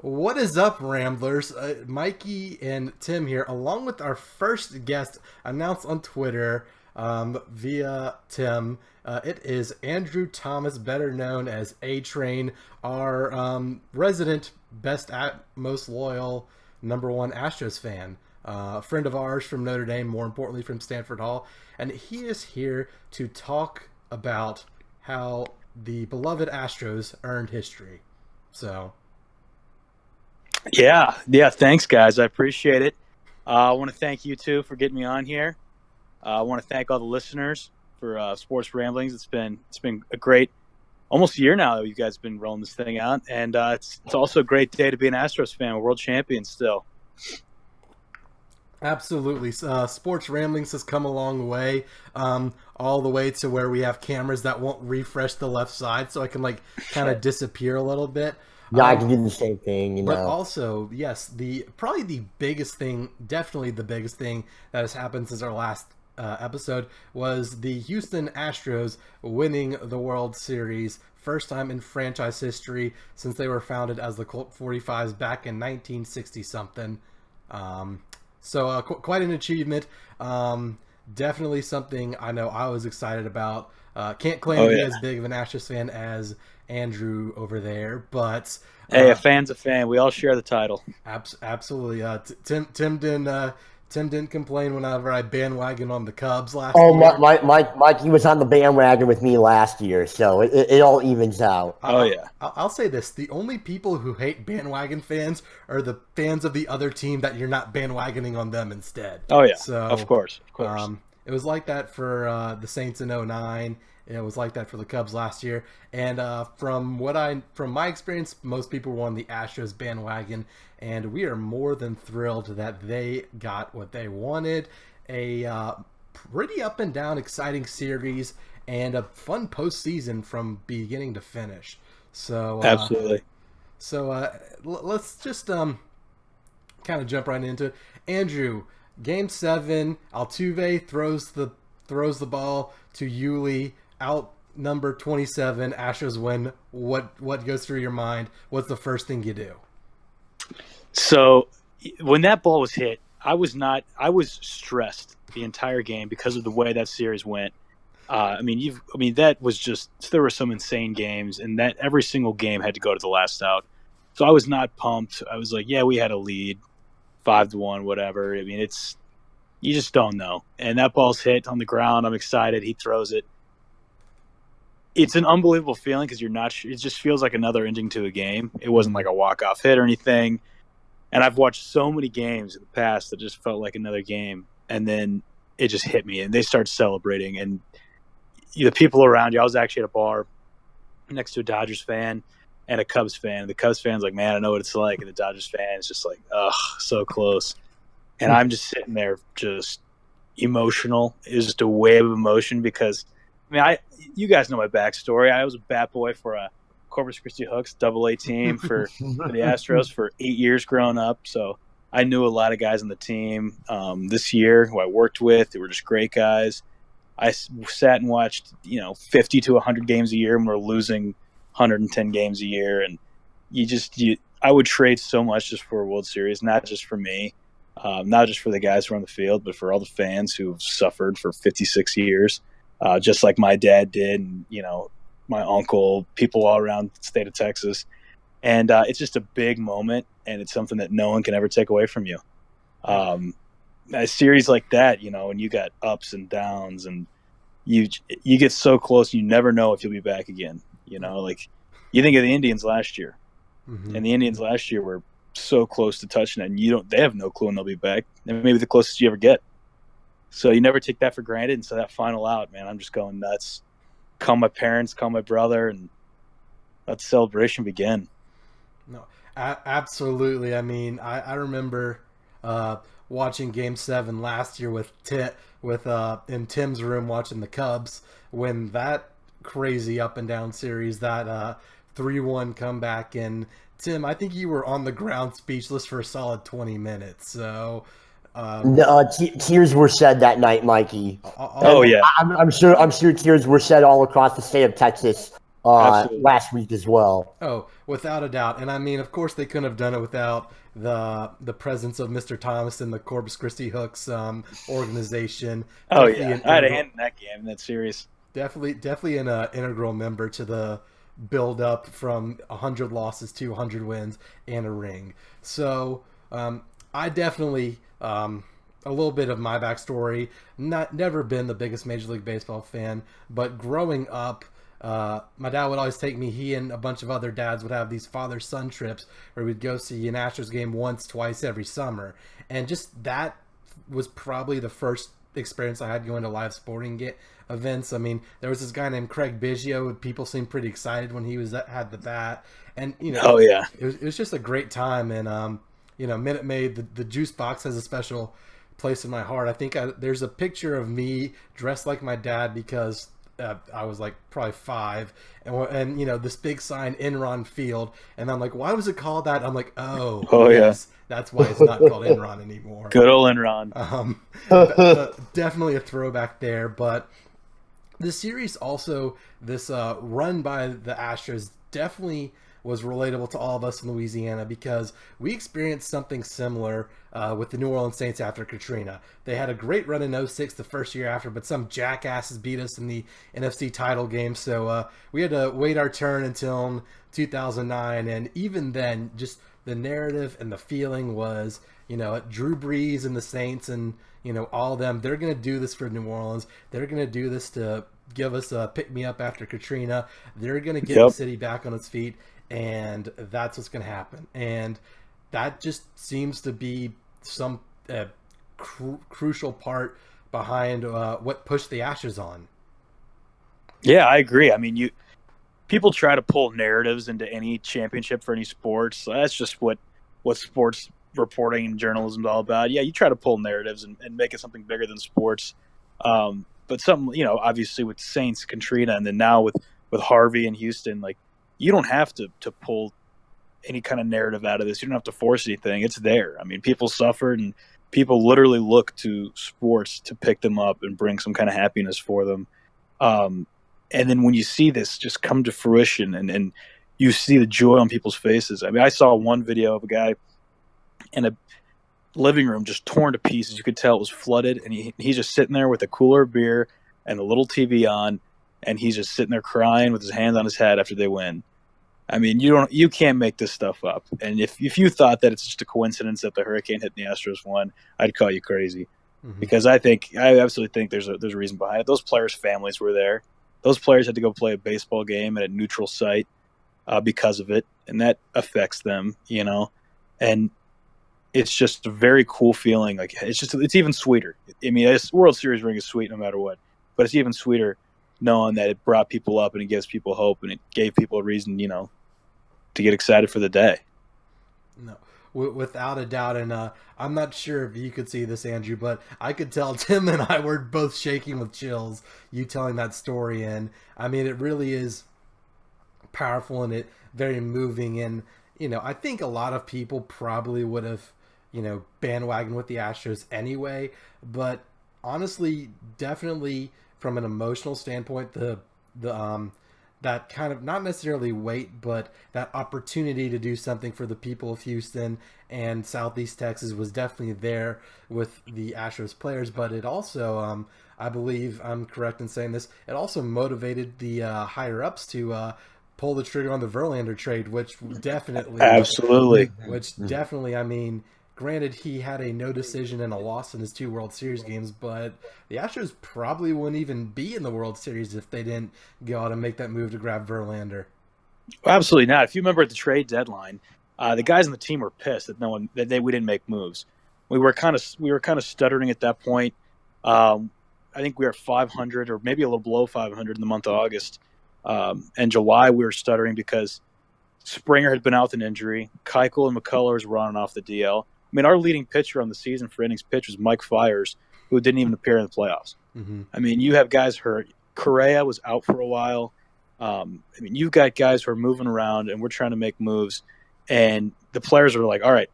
What is up, Ramblers? Mikey and Tim here, along with our first guest announced on Twitter via Tim. It is Andrew Thomas, better known as A Train, our resident, best at most loyal, number one Astros fan. A friend of ours from Notre Dame, more importantly from Stanford Hall, and he is here to talk about how the beloved Astros earned history. So, Yeah. Thanks, guys. I appreciate it. I want to thank you too for getting me on here. I want to thank all the listeners for Sports Ramblings. It's been a great almost a year now that you guys have been rolling this thing out, and it's also a great day to be an Astros fan. We're world champions still. absolutely. Sports Ramblings has come a long way, all the way to where we have cameras that won't refresh the left side, so I can like kind of disappear a little bit. Yeah, I Um, can do the same thing, but also, yes, the probably the biggest thing, definitely the biggest thing that has happened since our last episode was the Houston Astros winning the World Series, first time in franchise history since they were founded as the Colt 45s back in 1960 something. Um, quite an achievement. Definitely something I know I was excited about. Can't claim Oh to be yeah. as big of an Astros fan as Andrew over there, but Hey, a uh, fan's a fan. We all share the title. absolutely. Tim didn't complain whenever I bandwagon on the Cubs last Oh, year. Mike, he was on the bandwagon with me last year, so it all evens out. Oh yeah. I'll say this: the only people who hate bandwagon fans are the fans of the other team that you're not bandwagoning on them instead. Oh yeah. Of So course. Of course. it was like that for the Saints in '09. It was like that for the Cubs last year. And from my experience, most people were on the Astros bandwagon, and we are more than thrilled that they got what they wanted. A pretty up and down, exciting series, and a fun postseason from beginning to finish. So, uh, Absolutely. let's just kind of jump right into it. Andrew, Game 7, Altuve throws the ball to Yuli, out number 27. Astros win. What goes through your mind? What's the first thing you do? So when that ball was hit, I was stressed the entire game because of the way that series went. That was just, there were some insane games, and that every single game had to go to the last out. So I was not pumped. I was like, yeah, we had a lead, 5-1, whatever. I mean, you just don't know. And that ball's hit on the ground. I'm excited. He throws it. It's an unbelievable feeling because you're not. It just feels like another ending to a game. It wasn't like a walk-off hit or anything. And I've watched so many games in the past that just felt like another game, and then it just hit me, and they start celebrating. And the people around you. I was actually at a bar next to a Dodgers fan and a Cubs fan. And the Cubs fan's like, "Man, I know what it's like," and the Dodgers fan is just like, "Ugh, so close." And I'm just sitting there, just emotional. It was just a wave of emotion because, you guys know my backstory. I was a bat boy for a Corpus Christi Hooks Double A team for the Astros for 8 years growing up. So I knew a lot of guys on the team. This year, who I worked with, they were just great guys. Sat and watched, 50 to 100 games a year, and we're losing 110 games a year. And I would trade so much just for a World Series, not just for me, not just for the guys who are on the field, but for all the fans who've suffered for 56 years, just like my dad did, and my uncle, people all around the state of Texas. And it's just a big moment, and it's something that no one can ever take away from you. A series like that, and you got ups and downs, and you get so close, and you never know if you'll be back again. Like you think of the Indians last year, Mm-hmm. and the Indians last year were so close to touching it, and they have no clue when they'll be back. And maybe the closest you ever get. So you never take that for granted. And so that final out, man, I'm just going nuts. Call my parents, call my brother, and let the celebration begin. No, absolutely. I mean, I remember watching Game 7 last year in Tim's room watching the Cubs when that crazy up and down series, that 3-1 comeback. And Tim, I think you were on the ground speechless for a solid 20 minutes. So Tears were shed that night, Mikey. I'll, Oh I'll, yeah, I'm sure tears were shed all across the state of Texas Absolutely. last week as well. Oh, without a doubt. And I mean, of course, they couldn't have done it without the presence of Mr. Thomas and the Corpus Christi Hooks organization. Oh Definitely yeah, an I had a integral, hand in that game, in that series. definitely an integral member to the build up from 100 losses to 100 wins and a ring. So I definitely a little bit of my backstory. Not never been the biggest Major League Baseball fan, but growing up, my dad would always take me. He and a bunch of other dads would have these father-son trips where we'd go see an Astros game once, twice every summer, and just that was probably the first experience I had going to live sporting events. I mean, there was this guy named Craig Biggio. People seemed pretty excited when he was had the bat, and Oh yeah, it was just a great time. And Minute Maid, the juice box has a special place in my heart. I think there's a picture of me dressed like my dad because I was like probably 5, and this big sign Enron Field, and I'm like, why was it called that? I'm like, oh, oh yeah, yes, that's why it's not called Enron anymore. good old Enron. Definitely a throwback there, but the series also, this run by the Astros definitely was relatable to all of us in Louisiana because we experienced something similar with the New Orleans Saints after Katrina. They had a great run in '06 the first year after, but some jackasses beat us in the NFC title game. So we had to wait our turn until 2009. And even then, just the narrative and the feeling was, Drew Brees and the Saints and, all of them, they're going to do this for New Orleans. They're going to do this to give us a pick-me-up after Katrina. They're going to get the city back on its feet, and that's what's going to happen. And that just seems to be some crucial part behind what pushed the Astros on. Yeah, I agree. I mean, people try to pull narratives into any championship for any sports. That's just what sports reporting and journalism is all about. Yeah, you try to pull narratives and make it something bigger than sports. But something, obviously with Saints, Katrina, and then now with Harvey and Houston, like, you don't have to pull any kind of narrative out of this. You don't have to force anything. It's there. I mean, people suffered, and people literally look to sports to pick them up and bring some kind of happiness for them. And then when you see this just come to fruition and you see the joy on people's faces. I mean, I saw one video of a guy in a living room just torn to pieces. You could tell it was flooded, and he's just sitting there with a cooler of beer and a little TV on, and he's just sitting there crying with his hands on his head after they win. I mean, you can't make this stuff up. And if you thought that it's just a coincidence that the hurricane hit and the Astros won, I'd call you crazy. Mm-hmm. Because I absolutely think there's a reason behind it. Those players' families were there. Those players had to go play a baseball game at a neutral site because of it, and that affects them, And it's just a very cool feeling. Like, it's even sweeter. I mean, a World Series ring is sweet no matter what, but it's even sweeter knowing that it brought people up and it gives people hope and it gave people a reason, to get excited for the day. No, without a doubt. And I'm not sure if you could see this, Andrew, but I could tell Tim and I were both shaking with chills, you telling that story. And I mean, it really is powerful and it very moving. And, I think a lot of people probably would have, bandwagon with the Astros anyway. But honestly, definitely from an emotional standpoint, the that kind of, not necessarily weight, but that opportunity to do something for the people of Houston and Southeast Texas was definitely there with the Astros players. But it also, I believe I'm correct in saying this, it also motivated the higher ups to pull the trigger on the Verlander trade, which definitely, I mean, granted, he had a no decision and a loss in his 2 World Series games, but the Astros probably wouldn't even be in the World Series if they didn't go out and make that move to grab Verlander. Absolutely not. If you remember at the trade deadline, the guys on the team were pissed that we didn't make moves. We were kind of stuttering at that point. I think we were 500 or maybe a little below 500 in the month of August. And July we were stuttering because Springer had been out with an injury. Keuchel and McCullers were on and off the DL. I mean, our leading pitcher on the season for innings pitched was Mike Fiers, who didn't even appear in the playoffs. Mm-hmm. I mean, you have guys hurt. Correa was out for a while. I mean, you've got guys who are moving around, and we're trying to make moves. And the players are like, all right,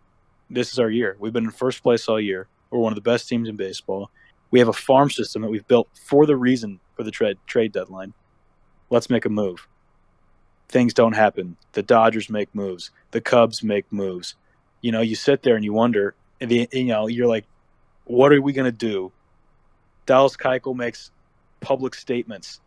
this is our year. We've been in first place all year. We're one of the best teams in baseball. We have a farm system that we've built for the reason for the trade deadline. Let's make a move. things don't happen. The Dodgers make moves. The Cubs make moves. You sit there and you wonder, you're like, what are we going to do? Dallas Keuchel makes public statements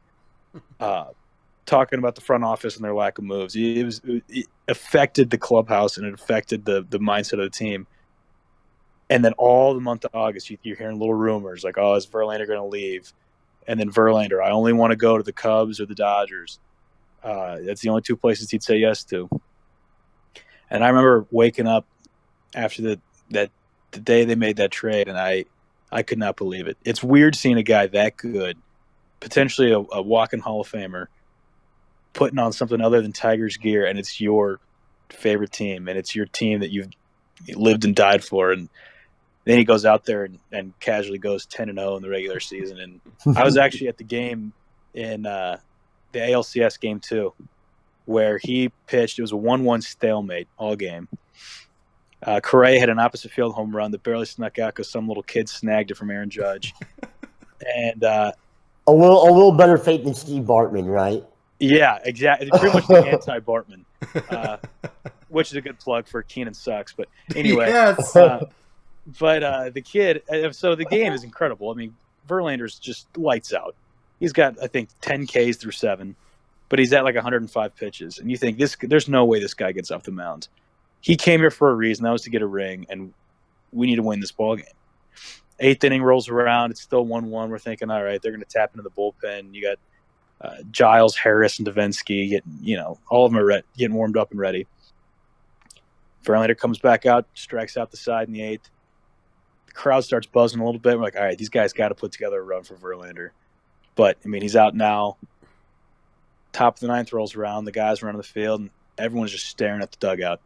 talking about the front office and their lack of moves. It affected the clubhouse and it affected the mindset of the team. And then all the month of August, you're hearing little rumors like, oh, is Verlander going to leave? And then Verlander, I only want to go to the Cubs or the Dodgers. That's the only two places he'd say yes to. And I remember waking up after the day they made that trade, and I could not believe it. It's weird seeing a guy that good, potentially a walking Hall of Famer, putting on something other than Tigers gear, and it's your favorite team, and it's your team that you've lived and died for. And then he goes out there and casually goes 10-0 in the regular season. And I was actually at the game in the ALCS game 2, where he pitched. It was a 1-1 stalemate all game. Correa had an opposite field home run that barely snuck out because some little kid snagged it from Aaron Judge. And a little better fate than Steve Bartman, right? Yeah, exactly. Pretty much the anti-Bartman, which is a good plug for Keenan Sucks. But anyway, Yes. The kid. So the game is incredible. I mean, Verlander's just lights out. He's got, I think, 10 Ks through 7, but he's at like 105 pitches, and you think there's no way this guy gets off the mound. He came here for a reason. That was to get a ring, and we need to win this ball game. 8th inning rolls around. It's still 1-1. We're thinking, all right, they're going to tap into the bullpen. You got Giles, Harris, and Davinsky getting, all of them are getting warmed up and ready. Verlander comes back out, strikes out the side in the 8th. The crowd starts buzzing a little bit. We're like, all right, these guys got to put together a run for Verlander. But, I mean, he's out now. Top of the 9th rolls around. The guys are on the field, and everyone's just staring at the dugout.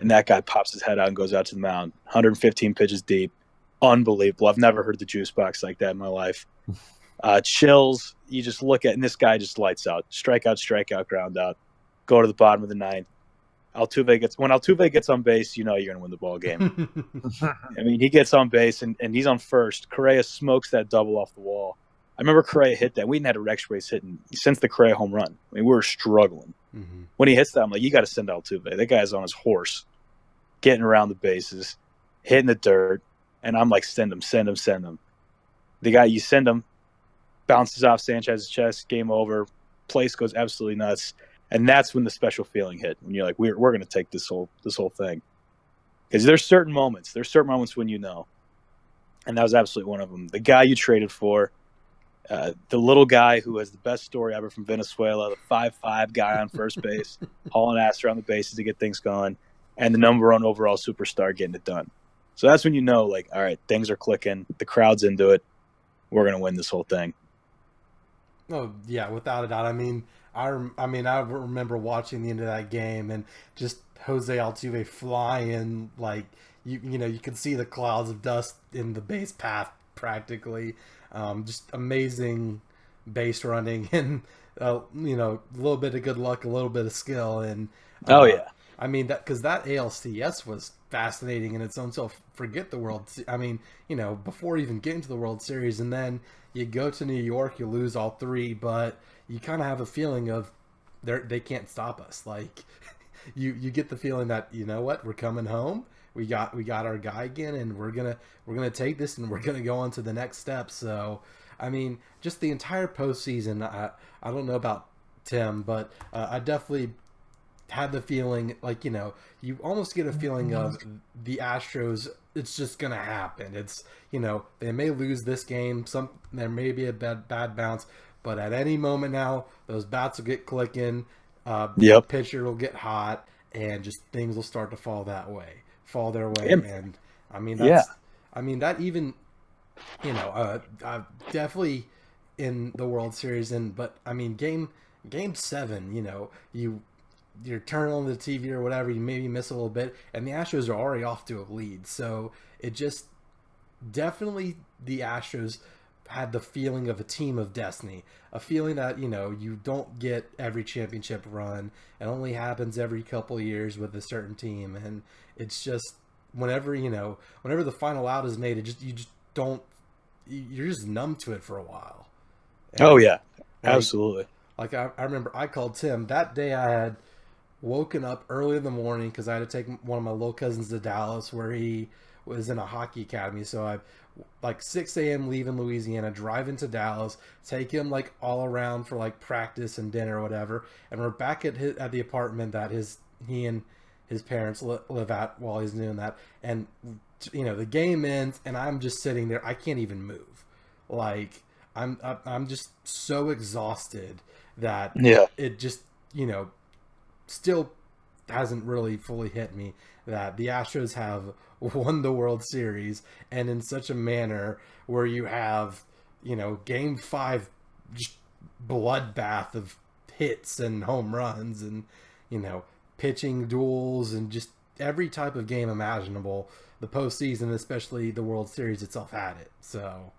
And that guy pops his head out and goes out to the mound. 115 pitches deep. Unbelievable. I've never heard the juice box like that in my life. Chills. You just look at, and this guy just lights out. Strikeout, ground out. Go to the bottom of the 9th. When Altuve gets on base, you're going to win the ball game. I mean, he gets on base, and he's on first. Correa smokes that double off the wall. I remember Correa hit that. We hadn't had a Rex base hitting since the Correa home run. I mean, we were struggling. Mm-hmm. When he hits that, I'm like, you got to send Altuve. That guy's on his horse, getting around the bases, hitting the dirt. And I'm like, send him. The guy, you send him, bounces off Sanchez's chest, game over. Place goes absolutely nuts. And that's when the special feeling hit. When you're like, we're going to take this whole thing. Because there's certain moments when you know. And that was absolutely one of them. The guy you traded for, the little guy who has the best story ever from Venezuela, the 5'5" guy on first base, hauling ass around the bases to get things going, and the number 1 overall superstar getting it done. So that's when you know, like, all right, things are clicking. The crowd's into it. We're going to win this whole thing. Oh, yeah, without a doubt. I mean, I remember watching the end of that game and just Jose Altuve flying, like, you could see the clouds of dust in the base path practically. Just amazing base running and, a little bit of good luck, a little bit of skill. And oh, yeah. I mean, because that ALCS was fascinating in its own self. Forget the World. I mean, before even getting to the World Series, and then you go to New York, you lose all 3, but you kind of have a feeling of they can't stop us. Like you get the feeling that we're coming home. We got our guy again, and we're gonna take this, and we're gonna go on to the next step. So, I mean, just the entire postseason. I don't know about Tim, but I definitely had the feeling, like, you almost get a feeling of the Astros, it's just going to happen. It's, they may lose this game. There may be a bad bounce, but at any moment now, those bats will get clicking. The pitcher will get hot, and just things will start to fall their way. And I mean, that even, definitely in the World Series. But I mean, game 7, you're turning on the TV or whatever, you maybe miss a little bit, and the Astros are already off to a lead. So it just definitely, the Astros had the feeling of a team of destiny, a feeling that, you don't get every championship run. It only happens every couple of years with a certain team. And it's just, whenever the final out is made, you're just numb to it for a while. Oh yeah, absolutely. Like I remember I called Tim that day. I had woken up early in the morning because I had to take one of my little cousins to Dallas where he was in a hockey academy. So I like 6 a.m. leaving Louisiana, drive into Dallas, take him like all around for like practice and dinner or whatever, and we're back at the apartment that he and his parents live at while he's doing that. And the game ends, and I'm just sitting there. I can't even move. Like I'm just so exhausted that it just still hasn't really fully hit me that the Astros have won the World Series, and in such a manner where you have, Game 5 just bloodbath of hits and home runs and, pitching duels and just every type of game imaginable. The postseason, especially the World Series itself, had it. So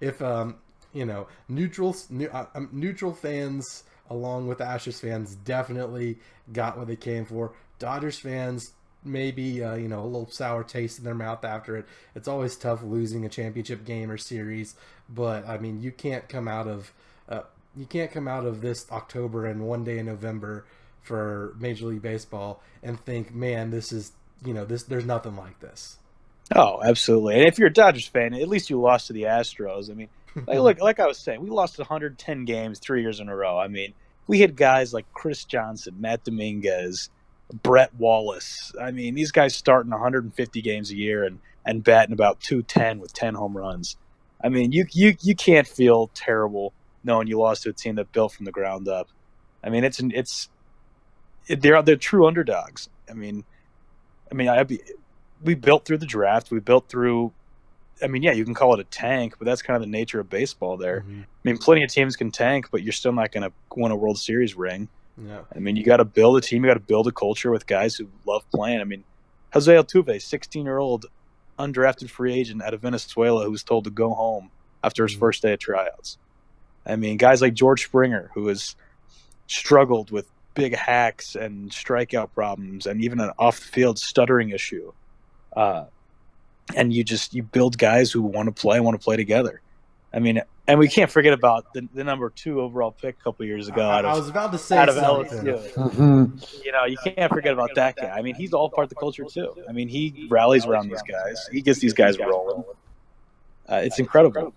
if, neutral fans along with Astros fans definitely got what they came for. Dodgers fans maybe a little sour taste in their mouth after it. It's always tough losing a championship game or series, but I mean you can't come out of this October and one day in November for Major League Baseball and think, man, this is there's nothing like this. Oh, absolutely. And if you're a Dodgers fan, at least you lost to the Astros. I mean, like I was saying, we lost 110 games 3 years in a row. I mean, we had guys like Chris Johnson, Matt Dominguez, Brett Wallace. I mean, these guys starting 150 games a year and batting about 210 with 10 home runs. I mean, you can't feel terrible knowing you lost to a team that built from the ground up. I mean, they're true underdogs. We built through the draft. We built through. I mean, yeah, you can call it a tank, but that's kind of the nature of baseball there. Mm-hmm. I mean, plenty of teams can tank, but you're still not going to win a World Series ring. No. I mean, you got to build a team. You got to build a culture with guys who love playing. I mean, Jose Altuve, 16-year-old undrafted free agent out of Venezuela who was told to go home after his first day of tryouts. I mean, guys like George Springer, who has struggled with big hacks and strikeout problems and even an off-the-field stuttering issue. And you build guys who want to play together. I mean, and we can't forget about the number 2 overall pick a couple years ago. I was about to say out of something. LSU. Mm-hmm. You can't forget about that guy. I mean, he's all part of the culture too. I mean, he rallies around these guys. He gets these guys rolling. It's incredible.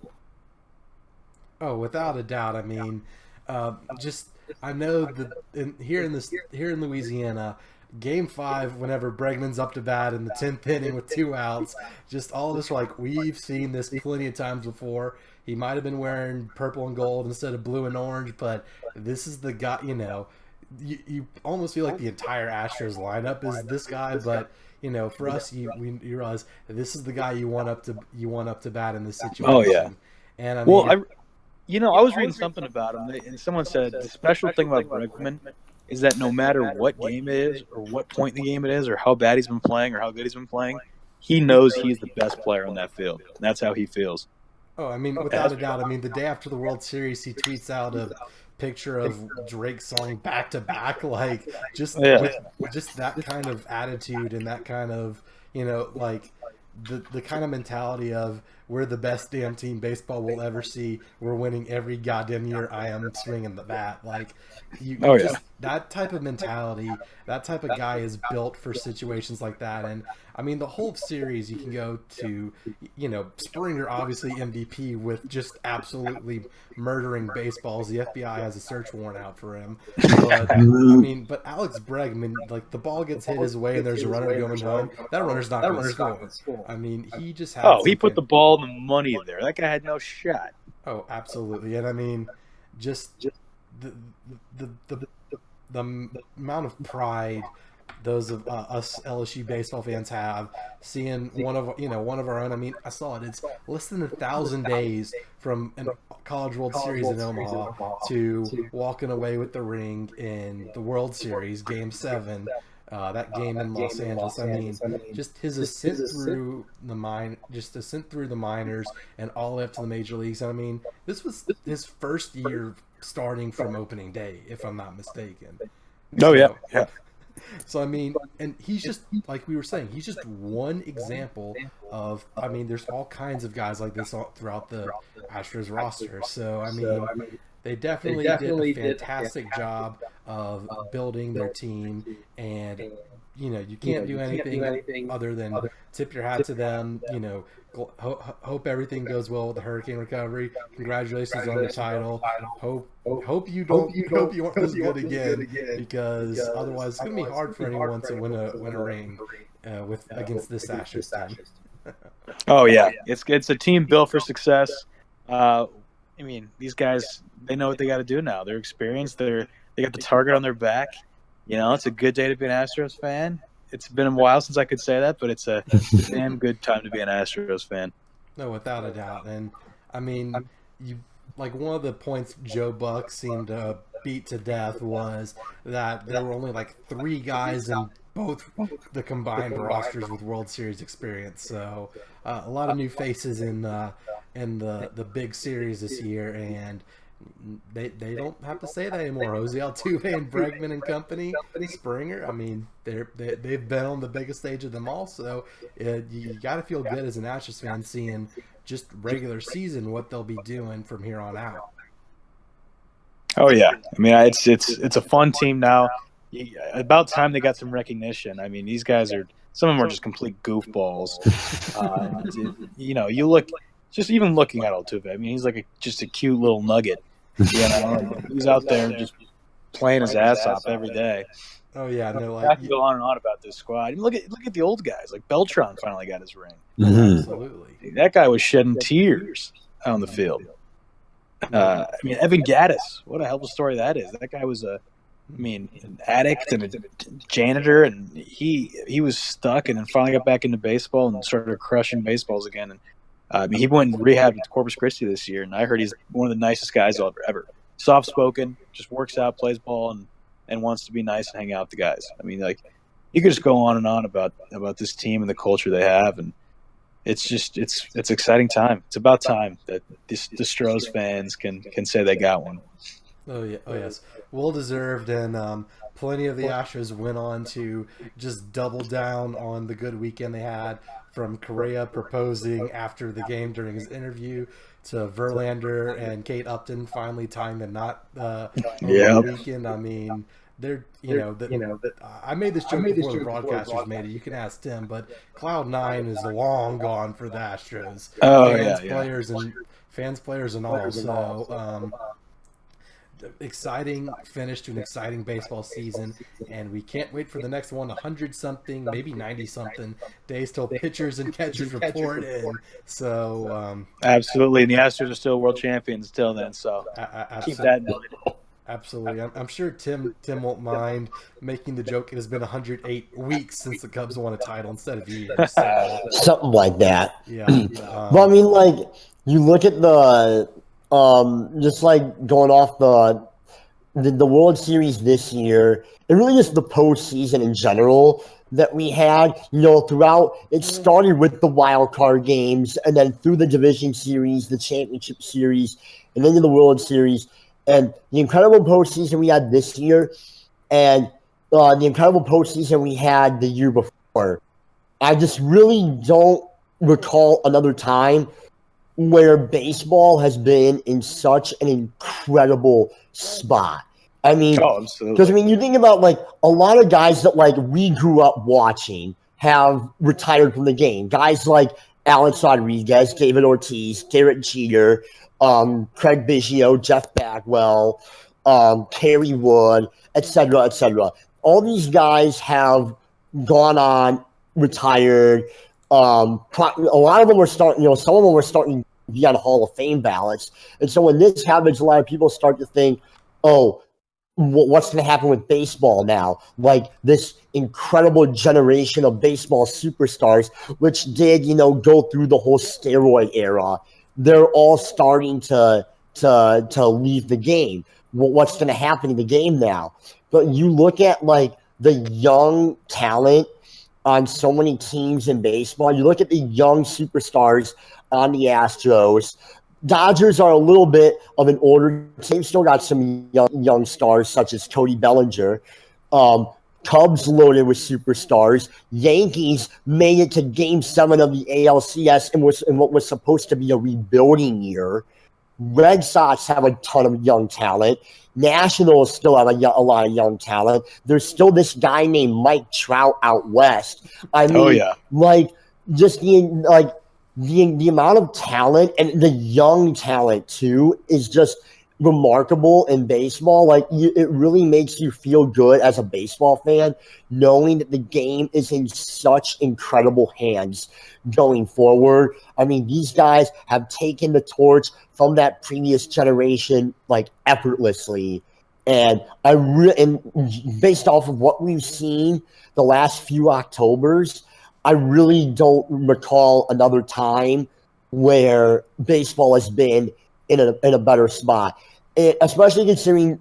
Oh, without a doubt. I mean, I know that here in Louisiana, Game 5, whenever Bregman's up to bat in the 10th inning with 2 outs, just all of us are like, we've seen this plenty of times before. He might have been wearing purple and gold instead of blue and orange, but this is the guy, you almost feel like the entire Astros lineup is this guy, but for us, you realize this is the guy you want up to bat in this situation. Oh yeah. And I mean, I was reading something about him, and someone said the special thing about Bregman is that no matter what game it is or what point in the game it is or how bad he's been playing or how good he's been playing, he knows he's the best player on that field. And that's how he feels. Oh, I mean, without a doubt. I mean, the day after the World Series, he tweets out a picture of Drake song back-to-back, like with just that kind of attitude and that kind of, like the kind of mentality of we're the best damn team baseball will ever see. We're winning every goddamn year I am swinging the bat. Like, that type of mentality, that type of guy is built for situations like that. And I mean, the whole series, you can go to, Springer, obviously MVP with just absolutely murdering baseballs. The FBI has a search warrant out for him. But Alex Bregman, like, the ball gets hit his way and there's a runner going home. That runner's not going to score. I mean, he just had he put the ball in the money there. That guy had no shot. Oh, absolutely. And I mean, just the amount of pride those of us LSU baseball fans have seeing one of our own. I mean, I saw it. It's less than 1,000 days from a College World Series in Omaha to walking away with the ring in the World Series, Game 7. That game in Los Angeles. I mean, just his ascent through the minors and all the way up to the major leagues. I mean, this was his first year starting from opening day, if I'm not mistaken. Oh, yeah. So, I mean, and he's just, like we were saying, he's just one example of, I mean, there's all kinds of guys like this throughout the Astros roster. So, I mean, They definitely did a fantastic job of building their team, and you can't do anything other than tip your hat to them. Hope everything goes well with the hurricane recovery. Congratulations on the title. Hope you aren't this good again, because otherwise it's gonna be hard for anyone to win a ring against this Astros team. Oh yeah, it's a team built for success. I mean, these guys, they know what they got to do now. They're experienced. They got the target on their back. It's a good day to be an Astros fan. It's been a while since I could say that, but it's a damn good time to be an Astros fan. No, without a doubt. And I mean, one of the points Joe Buck seemed to beat to death was that there were only like 3 guys in both the combined rosters with World Series experience. So a lot of new faces in the big series this year, and they don't have to say that anymore. Jose Altuve and Bregman and company, Springer. I mean, they've been on the biggest stage of them all. So you got to feel good as an Astros fan seeing just regular season what they'll be doing from here on out. Oh yeah, I mean it's a fun team now. About time they got some recognition. I mean, these guys some of them are just complete goofballs. You look. Just even looking at Altuve, I mean, he's like just a cute little nugget. He's out there just playing his ass off every day. Oh yeah, no, I can go on and on about this squad. I mean, look at the old guys. Like Beltran finally got his ring. Mm-hmm. Absolutely, that guy was shedding tears on the field. I mean, Evan Gaddis, what a hell of a story that is. That guy was an addict and a janitor, and he was stuck, and then finally got back into baseball and started crushing baseballs again. And he went and rehabbed at Corpus Christi this year, and I heard he's one of the nicest guys ever. Soft-spoken, just works out, plays ball, and wants to be nice and hang out with the guys. I mean, like, you could just go on and on about this team and the culture they have, and it's exciting time. It's about time that the Astros fans can say they got one. Oh yeah, yes, well deserved, and plenty of the Astros went on to just double down on the good weekend they had. From Correa proposing after the game during his interview to Verlander and Kate Upton finally tying the knot over the weekend. I mean, I made this joke before the broadcasters made it. You can ask Tim, but Cloud 9 is long gone for the Astros. Oh, Fans, players, and all. So, exciting finish to an exciting baseball season, and we can't wait for the next 100-something, maybe 90-something days till pitchers and catchers report in. So absolutely, and the Astros are still world champions until then. So keep that in mind. Absolutely, I'm sure Tim won't mind making the joke. It has been 108 weeks since the Cubs won a title instead of years. So, something like that. Yeah. But I mean, like, you look at the. Just like going off the World Series this year, and really just the postseason in general that we had, throughout, it started with the wild card games, and then through the division series, the championship series, and then to the World Series, and the incredible postseason we had this year, and the incredible postseason we had the year before. I just really don't recall another time where baseball has been in such an incredible spot. I mean, because you think about like a lot of guys that like we grew up watching have retired from the game. Guys like Alex Rodriguez, David Ortiz, Derek Jeter, Craig Biggio, Jeff Bagwell, Kerry Wood, etc., etc. All these guys have gone on, retired. A lot of them were starting. Some of them were starting to be on Hall of Fame ballots, and so when this happens, a lot of people start to think, "Oh, what's going to happen with baseball now?" Like this incredible generation of baseball superstars, which did, go through the whole steroid era. They're all starting to leave the game. What's going to happen in the game now? But you look at like the young talent on so many teams in baseball. You look at the young superstars on the Astros. Dodgers are a little bit of an older team. They've still got some young stars such as Cody Bellinger. Cubs loaded with superstars. Yankees made it to Game 7 of the ALCS in what was supposed to be a rebuilding year. Red Sox have a ton of young talent. Nationals still have a lot of young talent. There's still this guy named Mike Trout out west. I mean, Oh, yeah. like just the amount of talent and the young talent too is just remarkable in baseball. Like it really makes you feel good as a baseball fan knowing that the game is in such incredible hands going forward. I mean, these guys have taken the torch from that previous generation like effortlessly. And based off of what we've seen the last few Octobers, I really don't recall another time where baseball has been in a better spot, especially considering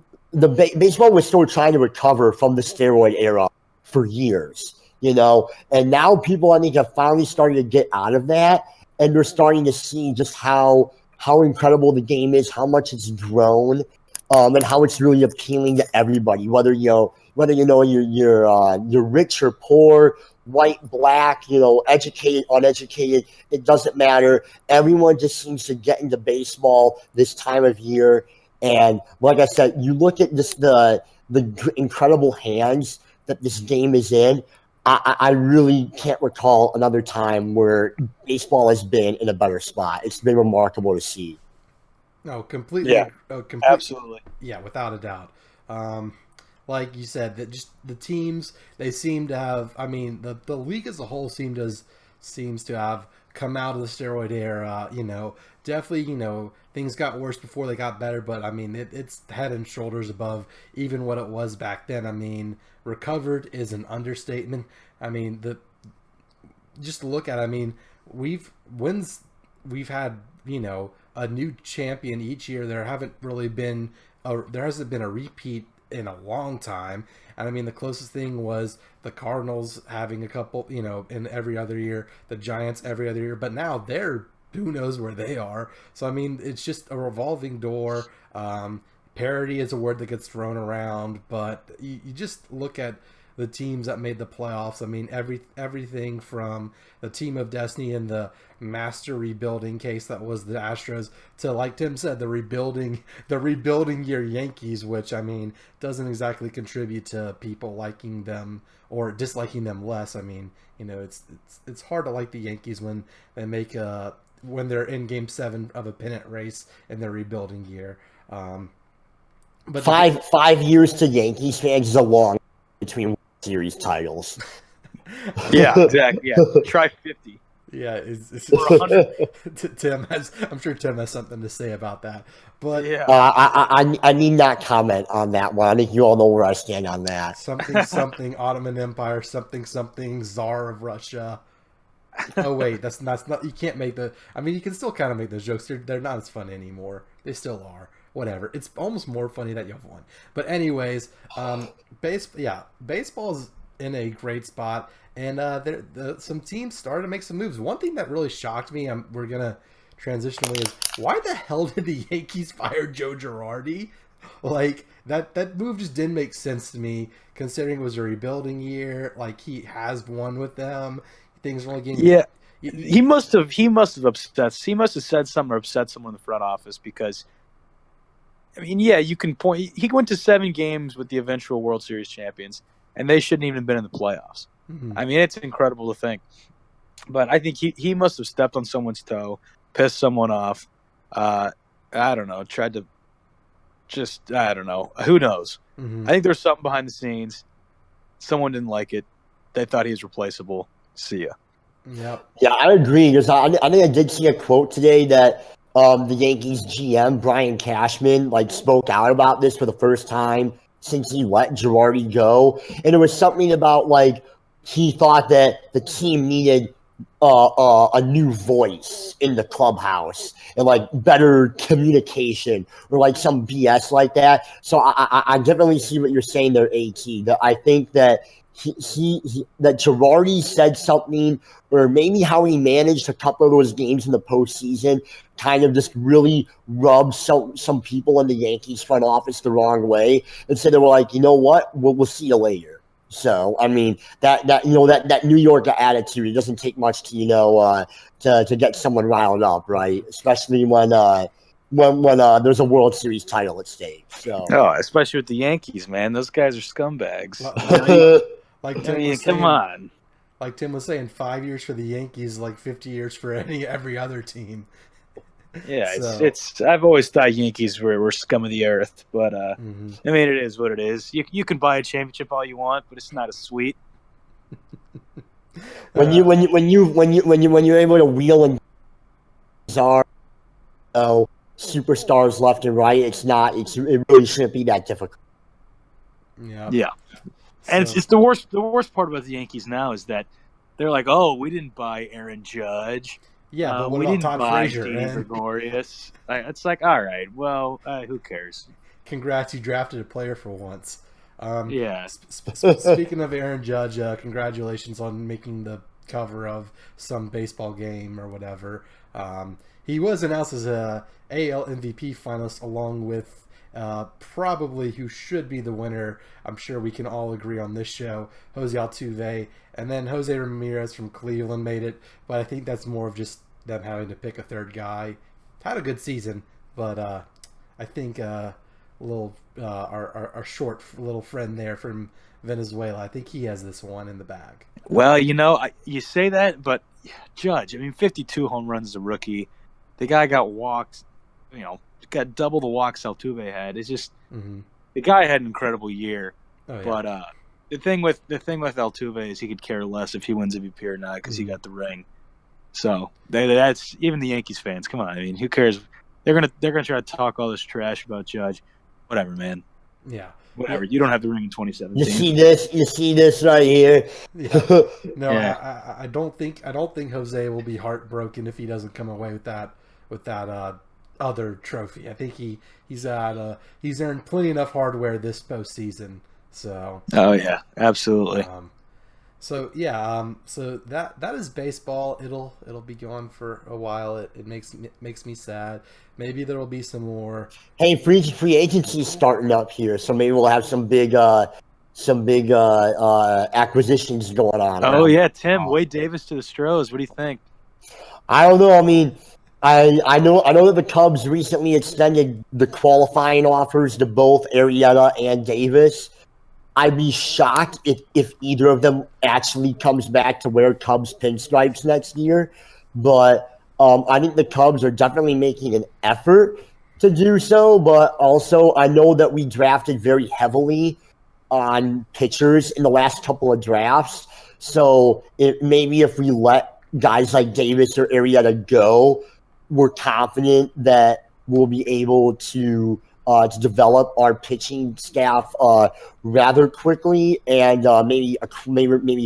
baseball was still trying to recover from the steroid era for years, and now people I think have finally started to get out of that, and they're starting to see just how incredible the game is, how much it's grown, and how it's really appealing to everybody, whether you're rich or poor, white, black, educated, uneducated, it doesn't matter. Everyone just seems to get into baseball this time of year. And like I said, you look at just the incredible hands that this game is in. I really can't recall another time where baseball has been in a better spot. It's been remarkable to see. No, completely. Yeah, absolutely. Yeah, without a doubt. Like you said, that just the teams, they seem to have. I mean, the league as a whole seems to have come out of the steroid era. Definitely, things got worse before they got better, but I mean, it's head and shoulders above even what it was back then. I mean, recovered is an understatement. I mean, just look at it, I mean, we've had, a new champion each year. There hasn't been a repeat in a long time. And I mean, the closest thing was the Cardinals having a couple, in every other year, the Giants every other year, but now who knows where they are. So I mean, it's just a revolving door. Parity is a word that gets thrown around, but you just look at the teams that made the playoffs. I mean, everything from the team of destiny and the master rebuilding case that was the Astros to, like Tim said, the rebuilding year Yankees, which I mean doesn't exactly contribute to people liking them or disliking them less. I mean, it's hard to like the Yankees when they make when they're in Game 7 of a pennant race in their rebuilding year. But 5 years to Yankees fans is a long between series titles. Yeah, exactly. Yeah, try 50. Yeah, I'm sure Tim has something to say about that. But yeah, I need not comment on that one. I think you all know where I stand on that. Something Ottoman Empire, something Tsar of Russia. Oh wait, that's not. You can't make the. I mean, you can still kind of make those jokes. They're not as fun anymore. They still are. Whatever. It's almost more funny that you have won. But anyways, baseball's in a great spot, and some teams started to make some moves. One thing that really shocked me, we're gonna transition away, is why the hell did the Yankees fire Joe Girardi? Like that move just didn't make sense to me, considering it was a rebuilding year. Like, he has won with them. Things are only getting He must have upset. He must have said something or upset someone in the front office, because I mean, yeah, you can point. He went to 7 games with the eventual World Series champions, and they shouldn't even have been in the playoffs. Mm-hmm. I mean, it's incredible to think. But I think he must have stepped on someone's toe, pissed someone off. I don't know. Tried to I don't know. Who knows? Mm-hmm. I think there's something behind the scenes. Someone didn't like it. They thought he was replaceable. See ya. Yep. Yeah, I agree. Because I think I did see a quote today that the Yankees GM, Brian Cashman, spoke out about this for the first time since he let Girardi go. And it was something about, he thought that the team needed a new voice in the clubhouse and, better communication or, some BS like that. So I definitely see what you're saying there, AT. That I think that that Girardi said something, or maybe how he managed a couple of those games in the postseason kind of just really rubbed some people in the Yankees front office the wrong way. And so they were like, you know what, we'll see you later. So I mean that New York attitude, it doesn't take much to to get someone riled up, right? Especially when when there's a World Series title at stake. So, Oh, especially with the Yankees, man. Those guys are scumbags. Like I Tim mean, was come saying, on. like Tim was saying, 5 years for the Yankees, like 50 years for every other team. Yeah, So- it's. I've always thought Yankees were scum of the earth, but Mhm. I mean, it is what it is. You can buy a championship all you want, but it's not as sweet. when you're able to wheel and bizarre, superstars left and right, it really shouldn't be that difficult. Yeah. Yeah, and So- it's the worst. The worst part about the Yankees now is that they're like, oh, we didn't buy Aaron Judge. Yeah, but what we about didn't Todd buy Frazier? Didi And Gregorius. It's like, all right, well, who cares? congrats, you drafted a player for once. Yeah. Speaking of Aaron Judge, congratulations on making the cover of some baseball game or whatever. He was announced as a AL MVP finalist along with probably who should be the winner. I'm sure we can all agree on this show, Jose Altuve, and then Jose Ramirez from Cleveland made it. But I think that's more of just them having to pick a third guy. Had a good season, but I think our short little friend there from Venezuela, I think he has this one in the bag. Well, you say that, but Judge, I mean, 52 home runs as a rookie. The guy got walked, got double the walks Altuve had. It's just the guy had an incredible year. Oh, yeah. But the thing with Altuve is he could care less if he wins MVP or not because he got the ring. So that's even the Yankees fans. Come on, I mean, who cares? They're gonna try to talk all this trash about Judge. Whatever, man. Yeah. Whatever. You don't have the ring in 2017. You see this right here. Yeah. No, Yeah. I don't think Jose will be heartbroken if he doesn't come away with that other trophy. I think he's earned plenty enough hardware this postseason. So. Oh yeah, absolutely. So that is baseball. It'll be gone for a while. It makes me sad. Maybe there will be some more. Hey, free agency's starting up here, so maybe we'll have some big acquisitions going on. Oh yeah, Tim, Wade Davis to the Astros. What do you think? I don't know. I mean, I know that the Cubs recently extended the qualifying offers to both Arrieta and Davis. I'd be shocked if either of them actually comes back to wear Cubs pinstripes next year. But I think the Cubs are definitely making an effort to do so. But also, I know that we drafted very heavily on pitchers in the last couple of drafts. So maybe if we let guys like Davis or Arrieta go, we're confident that we'll be able to develop our pitching staff rather quickly and maybe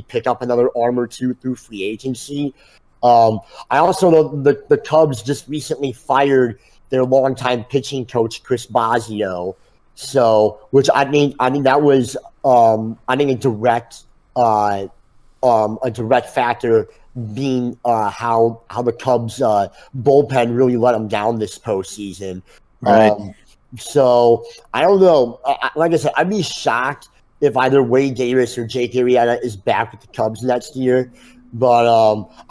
pick up another arm or two through free agency. I also know the Cubs just recently fired their longtime pitching coach Chris Bosio, which I think that was a direct factor being how the Cubs bullpen really let them down this postseason. Right. So I don't know. Like I said, I'd be shocked if either Wade Davis or Jake Arrieta is back with the Cubs next year. But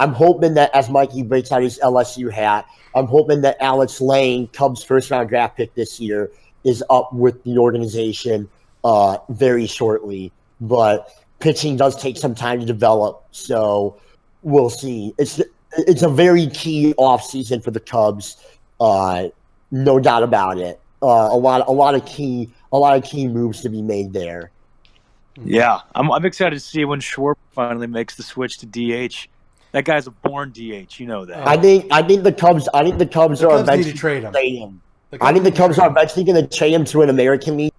I'm hoping that as Mikey breaks out his LSU hat, I'm hoping that Alex Lane, Cubs first-round draft pick this year, is up with the organization very shortly. But pitching does take some time to develop, so we'll see. It's a very key offseason for the Cubs, no doubt about it. A lot of key moves to be made there. Yeah, I'm excited to see when Schwarber finally makes the switch to DH. That guy's a born DH, you know that. I think the Cubs are eventually need to trade him. I think the Cubs are eventually going to trade him to an American League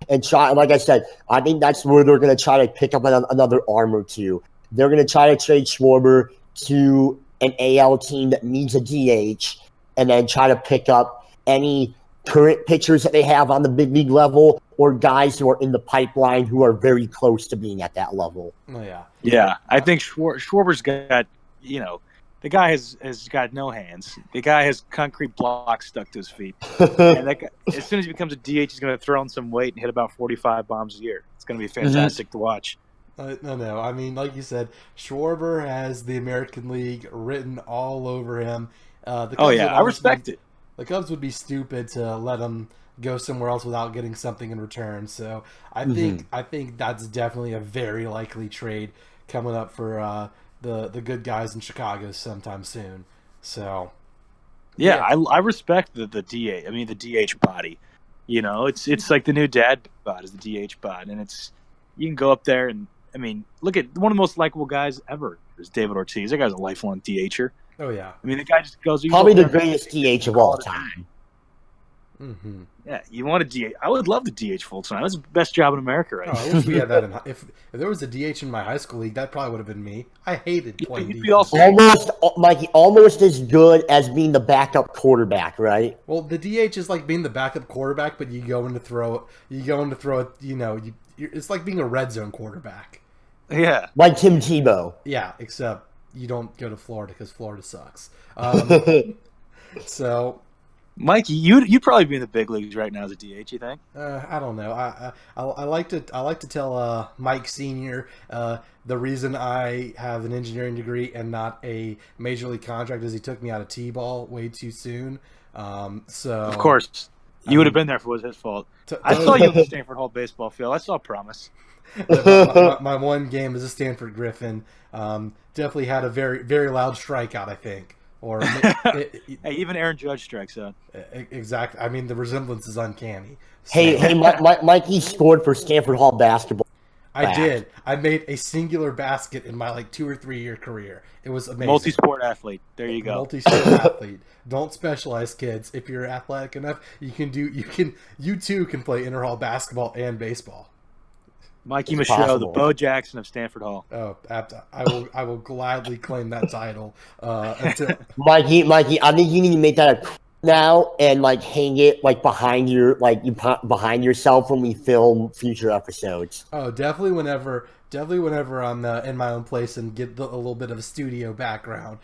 and try. Like I said, I think that's where they're going to try to pick up another arm or two. They're going to try to trade Schwarber to an AL team that needs a DH, and then try to pick up any current pitchers that they have on the big league level or guys who are in the pipeline who are very close to being at that level. Oh yeah. Yeah, I think Schwarber's got, the guy has got no hands. The guy has concrete blocks stuck to his feet. And that guy, as soon as he becomes a DH, he's going to throw on some weight and hit about 45 bombs a year. It's going to be fantastic to watch. No. I mean, like you said, Schwarber has the American League written all over him. I respect it. the Cubs would be stupid to let him go somewhere else without getting something in return. So I think that's definitely a very likely trade coming up for the good guys in Chicago sometime soon. So Yeah, I respect the DH. I mean, the DH body. It's like the new dad bod is the DH bod, and you can go up there and I mean, look at one of the most likable guys ever is David Ortiz. That guy's a lifelong DHer. oh yeah, I mean, the guy just goes. Probably the greatest DH of all time. mm-hmm. Yeah, you want a DH? I would love the DH full time. That's the best job in America right now. I wish we had that. If there was a DH in my high school league, that probably would have been me. I hated playing You'd defense. be also Almost, Mikey, almost as good as being the backup quarterback, right? Well, the DH is like being the backup quarterback, but you go in to throw. It's like being a red zone quarterback. yeah. Like Tim Tebow. Yeah, except you don't go to Florida because Florida sucks. So, Mikey, you'd probably be in the big leagues right now as a DH. You think? I don't know. I like to tell Mike Senior the reason I have an engineering degree and not a major league contract is he took me out of T-ball way too soon. So Of course, you would have been there if it was his fault. I saw you in the Stanford Hall baseball field. I saw promise. my one game as a Stanford Griffin definitely had a very very loud strikeout. I think. Or Hey, even Aaron Judge strikes out. Exactly. I mean, the resemblance is uncanny. So, Hey, Mikey scored for Stanford Hall basketball. I did. I made a singular basket in my 2 or 3 year career. It was amazing. Multi-sport athlete. There you go. Multi-sport athlete. Don't specialize, kids. If you're athletic enough, you too can play inter-hall basketball and baseball. Mikey Michaud, the Bo Jackson of Stanford Hall. Oh, I will gladly claim that title. Mikey, I think you need to make that a now and hang it behind behind yourself when we film future episodes. Oh, definitely whenever I'm in my own place and get a little bit of a studio background.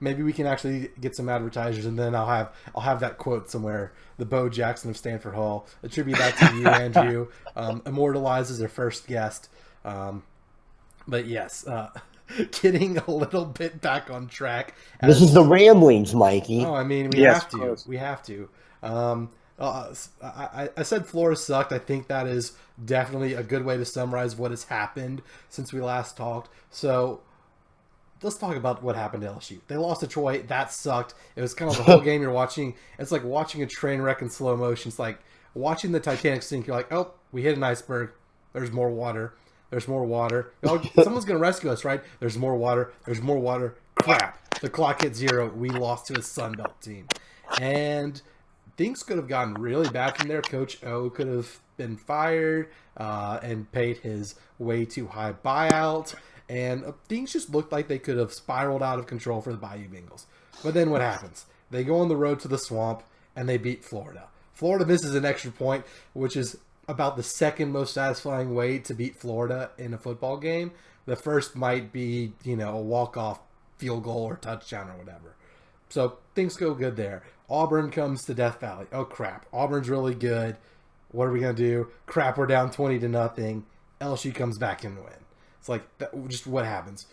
Maybe we can actually get some advertisers, and then I'll have that quote somewhere. The Bo Jackson of Stanford Hall. Attribute that to you, Andrew. Immortalizes our first guest. But yes, getting a little bit back on track. This is the Ramblings, Mikey. Oh, I mean, we have to. We have to. I said Florida sucked. I think that is definitely a good way to summarize what has happened since we last talked. So let's talk about what happened to LSU. They lost to Troy. That sucked. It was kind of the whole game you're watching. It's like watching a train wreck in slow motion. It's like watching the Titanic sink. You're like, oh, we hit an iceberg. There's more water. There's more water. Someone's going to rescue us, right? There's more water. There's more water. Crap. The clock hit 0. We lost to a Sunbelt team. And things could have gotten really bad from there. Coach O could have been fired and paid his way too high buyout. And things just looked like they could have spiraled out of control for the Bayou Bengals. But then what happens? They go on the road to the swamp and they beat Florida. Florida misses an extra point, which is about the second most satisfying way to beat Florida in a football game. The first might be, a walk-off field goal or touchdown or whatever. So things go good there. Auburn comes to Death Valley. Oh, crap. Auburn's really good. What are we going to do? Crap, we're down 20-0. LSU comes back and win. It's like, just what happens?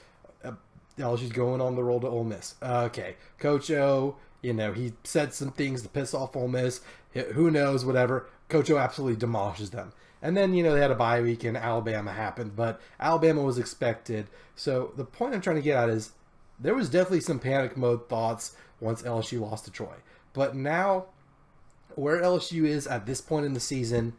LSU's going on the roll to Ole Miss. Okay. Coach O, he said some things to piss off Ole Miss. Who knows, whatever. Coach O absolutely demolishes them. And then, they had a bye week and Alabama happened. But Alabama was expected. So the point I'm trying to get at is there was definitely some panic mode thoughts once LSU lost to Troy. But now, where LSU is at this point in the season,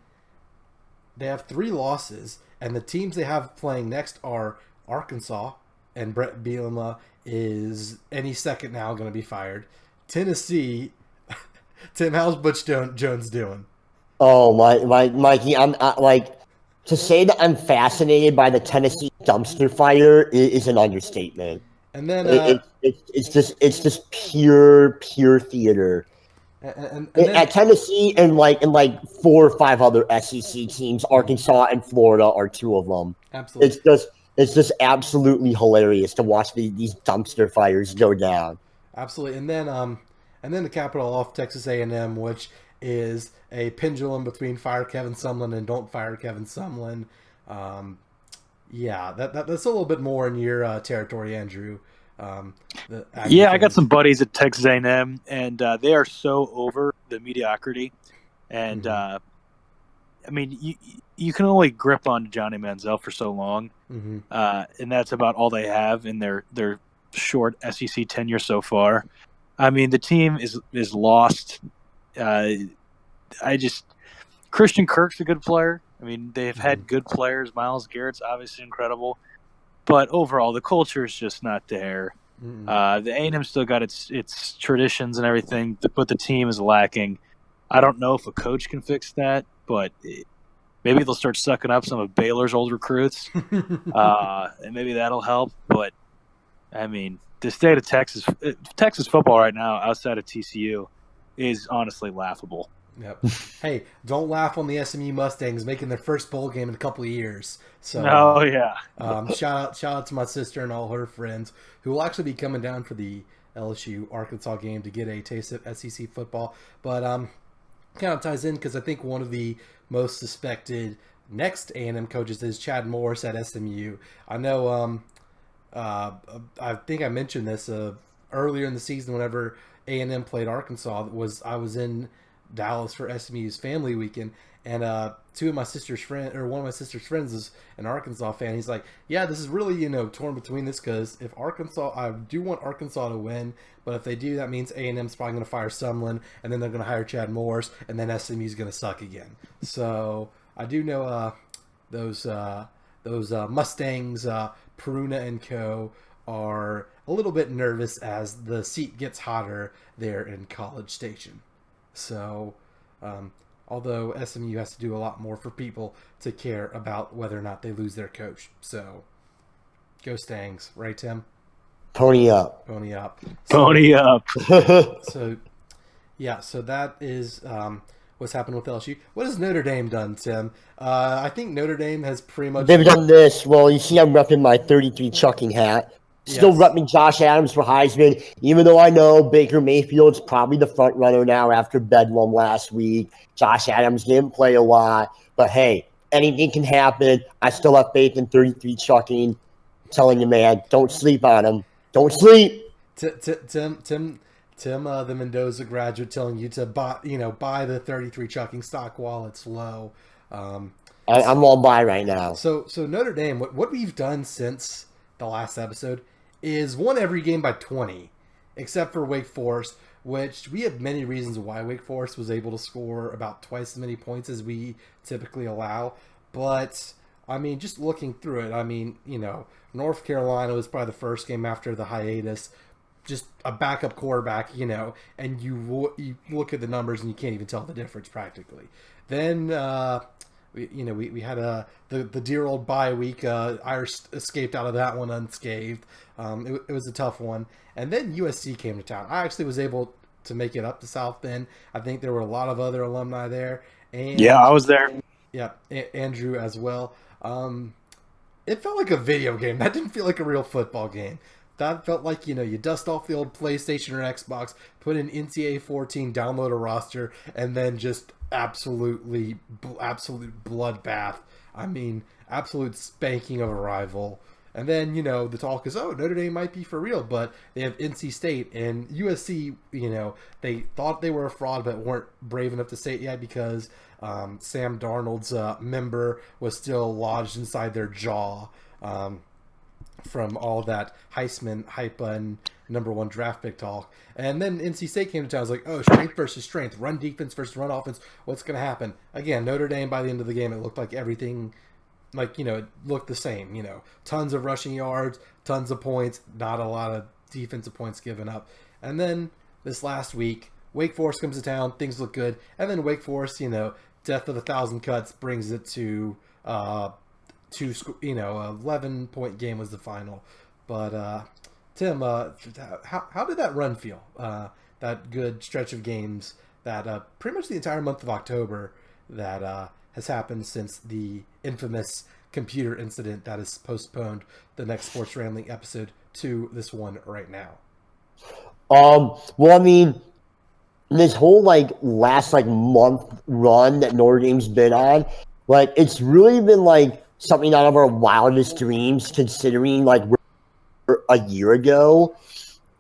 they have 3 losses. And the teams they have playing next are Arkansas, and Brett Bielema is any second now going to be fired. Tennessee, Tim, how's Butch Jones doing? Oh, Mikey, to say that I'm fascinated by the Tennessee dumpster fire is an understatement. And then it's just pure theater. And then, at Tennessee and in 4 or 5 other SEC teams, Arkansas and Florida are 2 of them. Absolutely, it's just absolutely hilarious to watch these dumpster fires go down. Absolutely, and then the capital off Texas A&M, which is a pendulum between fire Kevin Sumlin and don't fire Kevin Sumlin. Yeah, that's a little bit more in your territory, Andrew. Yeah, I got fans. some buddies at Texas A&M, and they are so over the mediocrity. And I mean, you can only grip on Johnny Manziel for so long, and that's about all they have in their short SEC tenure so far. I mean, the team is lost. Christian Kirk's a good player. I mean, they've had good players. Myles Garrett's obviously incredible, but overall, the culture is just not there. The A&M still got its traditions and everything, but the team is lacking. I don't know if a coach can fix that, but maybe they'll start sucking up some of Baylor's old recruits, and maybe that'll help. But I mean, the state of Texas football right now, outside of TCU, is honestly laughable. Yep. Hey, don't laugh on the SMU Mustangs making their first bowl game in a couple of years. So, shout out to my sister and all her friends who will actually be coming down for the LSU Arkansas game to get a taste of SEC football. But kind of ties in because I think one of the most suspected next A&M coaches is Chad Morris at SMU. I know. I think I mentioned this earlier in the season whenever A&M played Arkansas. I was in Dallas for SMU's family weekend, and one of my sister's friends is an Arkansas fan. He's like, yeah, this is really torn between this because if I do want Arkansas to win, but if they do, that means A&M's probably going to fire Sumlin, and then they're going to hire Chad Morris, and then SMU's going to suck again. So I do know those Mustangs, Peruna and co. are a little bit nervous as the seat gets hotter there in College Station. So, although SMU has to do a lot more for people to care about whether or not they lose their coach. So, go Stangs, right, Tim? Pony up. Pony up. Pony up. So that is what's happened with LSU. What has Notre Dame done, Tim? I think Notre Dame has pretty much... They've done this. Well, you see I'm repping my 33 chucking hat. Still repping Josh Adams for Heisman, even though I know Baker Mayfield's probably the front runner now after Bedlam last week. Josh Adams didn't play a lot. But, hey, anything can happen. I still have faith in 33 chucking. I'm telling you, man, don't sleep on him. Don't sleep. Tim, the Mendoza graduate, telling you to buy the 33 chucking stock while it's low. I'm on buy right now. So Notre Dame, what we've done since the last episode is won every game by 20, except for Wake Forest, which we have many reasons why Wake Forest was able to score about twice as many points as we typically allow. But I mean, just looking through it, I mean, North Carolina was probably the first game after the hiatus. Just a backup quarterback, and you look at the numbers and you can't even tell the difference practically. Then, we had the dear old bye week. Irish escaped out of that one unscathed. It was a tough one. And then USC came to town. I actually was able to make it up to South Bend. I think there were a lot of other alumni there. And yeah, I was there. Yeah, Andrew as well. It felt like a video game. That didn't feel like a real football game. That felt like, you dust off the old PlayStation or Xbox, put in NCAA 14, download a roster, and then just absolute bloodbath. I mean, absolute spanking of a rival. And then, the talk is, Notre Dame might be for real, but they have NC State and USC, they thought they were a fraud, but weren't brave enough to say it yet because Sam Darnold's member was still lodged inside their jaw. From all that Heisman hype and number one draft pick talk. And then NC State came to town. I was like, strength versus strength, run defense versus run offense. What's going to happen? Again, Notre Dame, by the end of the game, it looked like everything, it looked the same. Tons of rushing yards, tons of points, not a lot of defensive points given up. And then this last week, Wake Forest comes to town. Things look good. And then Wake Forest, death of 1,000 cuts brings it to... 11-point game was the final. But Tim, how did that run feel? That good stretch of games that pretty much the entire month of October that has happened since the infamous computer incident that has postponed the next Sports Rambling episode to this one right now. Well, I mean, this whole last month run that Notre Dame's been on, it's really been something out of our wildest dreams, considering we're a year ago,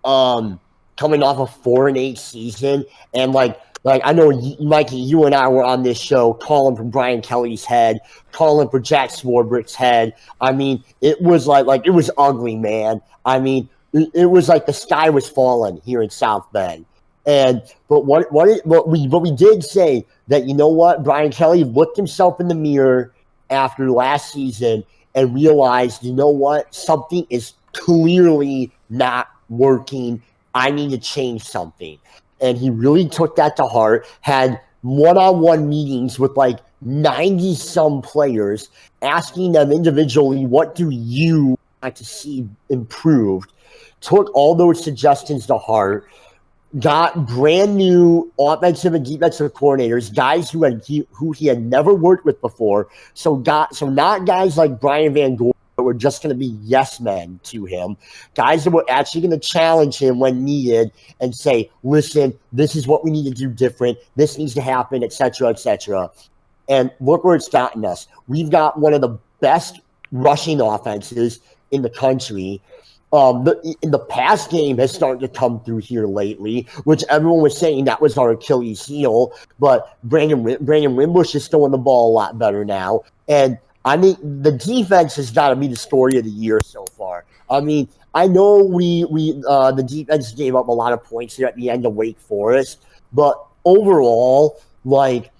coming off a 4-8 season, and like I know, Mikey, you and I were on this show calling for Brian Kelly's head, calling for Jack Swarbrick's head. I mean, it was like it was ugly, man. I mean, it was like the sky was falling here in South Bend. But we did say that, you know what, Brian Kelly looked himself in the mirror after last season and realized, you know what, something is clearly not working. I need to change something. And he really took that to heart, had one-on-one meetings with like 90-some players, asking them individually, what do you want to see improved? Took all those suggestions to heart, got brand new offensive and defensive coordinators, guys who he had never worked with before. So not guys like Brian Van Gore that were just going to be yes men to him, guys that were actually going to challenge him when needed and say, listen, this is what we need to do different. This needs to happen, et cetera, et cetera. And look where it's gotten us. We've got one of the best rushing offenses in the country. In the pass game has started to come through here lately, which everyone was saying that was our Achilles heel. But Brandon Wimbush is throwing the ball a lot better now. And I mean, the defense has got to be the story of the year so far. I mean, I know the defense gave up a lot of points here at the end of Wake Forest, but overall, like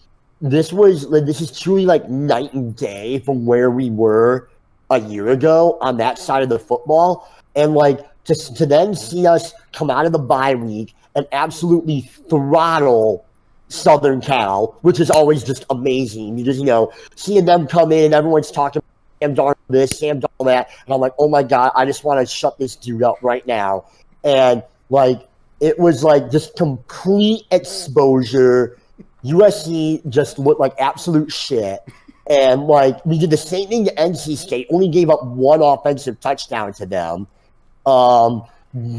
this is truly like night and day from where we were a year ago on that side of the football. And like to then see us come out of the bye week and absolutely throttle Southern Cal, which is always just amazing because, you know, seeing them come in and everyone's talking Sam Darnold this, Sam Darnold that, and I'm like, oh my God, I just want to shut this dude up right now. And like it was like just complete exposure. USC just looked like absolute shit. And like we did the same thing to NC State, only gave up one offensive touchdown to them.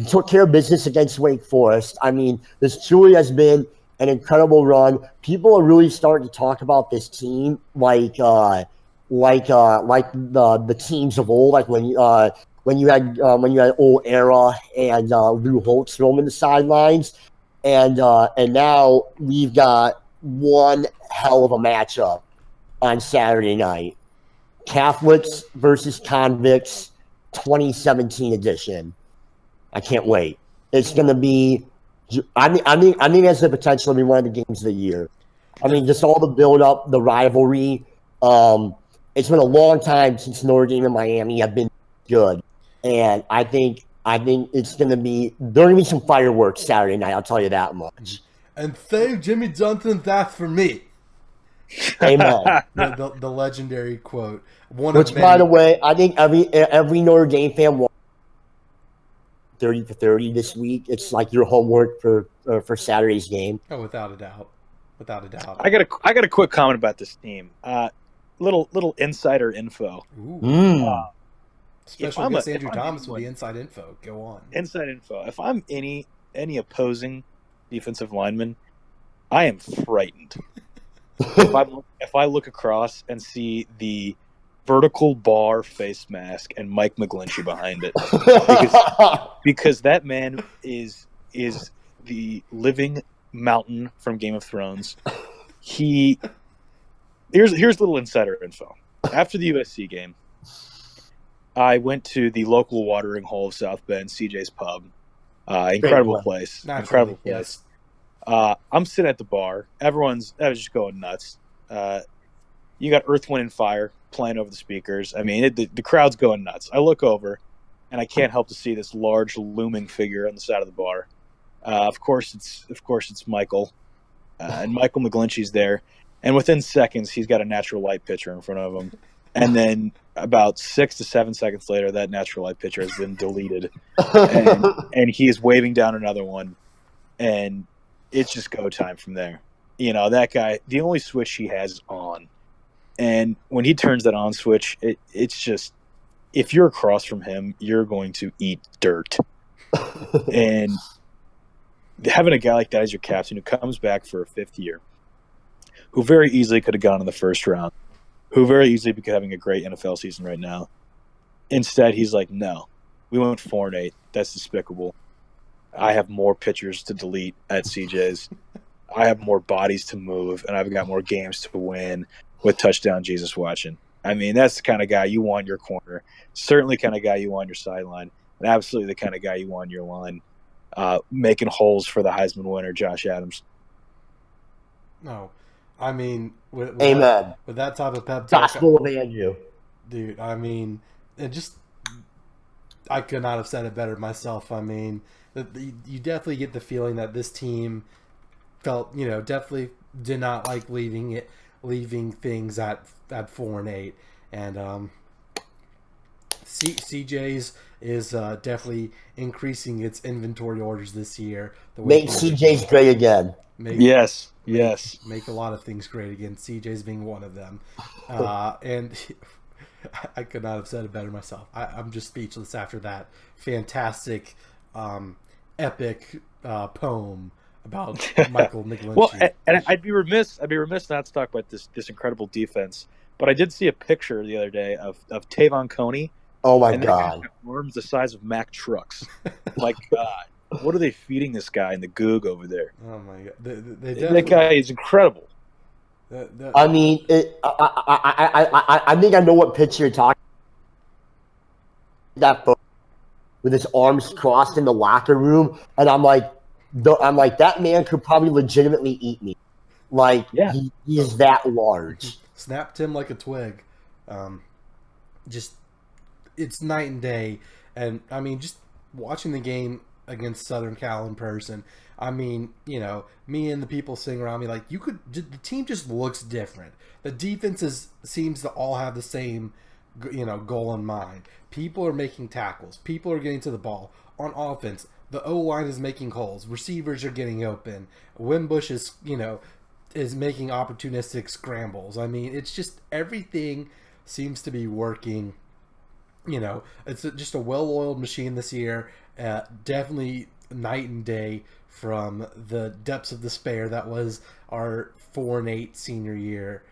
Took care of business against Wake Forest. I mean, this truly has been an incredible run. People are really starting to talk about this team like the teams of old, like when you had Old Era and Lou Holtz roaming the sidelines, and now we've got one hell of a matchup on Saturday night: Catholics versus Convicts, 2017 edition. I can't wait. It's going to be. I mean, it has the potential to be one of the games of the year. I mean, just all the build up, the rivalry. It's been a long time since Notre Dame and Miami have been good, and I think it's going to be. There are going to be some fireworks Saturday night. I'll tell you that much. And save Jimmy Johnson, that's for me. Amen. the legendary quote. Which, by the way, I think every Notre Dame fan wants 30 for 30 this week. It's like your homework for Saturday's game. Oh, without a doubt. I got a quick comment about this team. Little insider info. Special guest Andrew Thomas with the inside info. Go on. Inside info. If I'm any opposing defensive lineman, I am frightened. If I look across and see the vertical bar face mask and Mike McGlinchey behind it, because that man is the living mountain from Game of Thrones. Here's a little insider info. After the USC game, I went to the local watering hole of South Bend, CJ's Pub. Incredible place. Incredible place. I'm sitting at the bar. I was just going nuts. You got Earth, Wind, and Fire playing over the speakers. I mean, the crowd's going nuts. I look over, and I can't help to see this large looming figure on the side of the bar. Of course, it's Michael, and Michael McGlinchey's there. And within seconds, he's got a natural light pitcher in front of him. And then about 6 to 7 seconds later, that natural light pitcher has been deleted, and he is waving down another one, and it's just go time from there. You know, that guy, the only switch he has is on. And when he turns that on switch, it's just, if you're across from him, you're going to eat dirt. And having a guy like that as your captain who comes back for a fifth year, who very easily could have gone in the first round, who very easily could be having a great NFL season right now. Instead, he's like, no, We went 4-8. That's despicable. I have more pictures to delete at CJ's. I have more bodies to move, and I've got more games to win with Touchdown Jesus watching. I mean, that's the kind of guy you want in your corner. Certainly the kind of guy you want on your sideline. And absolutely the kind of guy you want on your line. Making holes for the Heisman winner, Josh Adams. No. I mean, with Amen. with that type of pep talk, Gospel of Andrew. dude, I mean, I could not have said it better myself. I mean, you definitely get the feeling that this team felt, definitely did not like leaving things at 4-8, and CJ's is definitely increasing its inventory orders this year. Make CJ's great again. Yes. Make a lot of things great again. CJ's being one of them, and I could not have said it better myself. I'm just speechless after that fantastic, epic poem about Michael McGlinchey. Well, and I'd be remiss not to talk about this incredible defense. But I did see a picture the other day of Tavon Coney. Oh my God! Arms the size of Mack trucks. My God, what are they feeding this guy in the goog over there? Oh my God, that guy is incredible. I mean, I think I know what picture you're talking. That photo with his arms crossed in the locker room, and I'm like, that man could probably legitimately eat me. Like, yeah. he is that large. Snapped him like a twig. It's night and day. And, I mean, just watching the game against Southern Cal in person, I mean, me and the people sitting around me, like, the team just looks different. The defense seems to all have the same, goal in mind. People are making tackles. People are getting to the ball. On offense, the O-line is making holes. Receivers are getting open. Wimbush is making opportunistic scrambles. I mean, it's just everything seems to be working. It's just a well-oiled machine this year. Definitely night and day from the depths of despair that was our 4-8 senior year.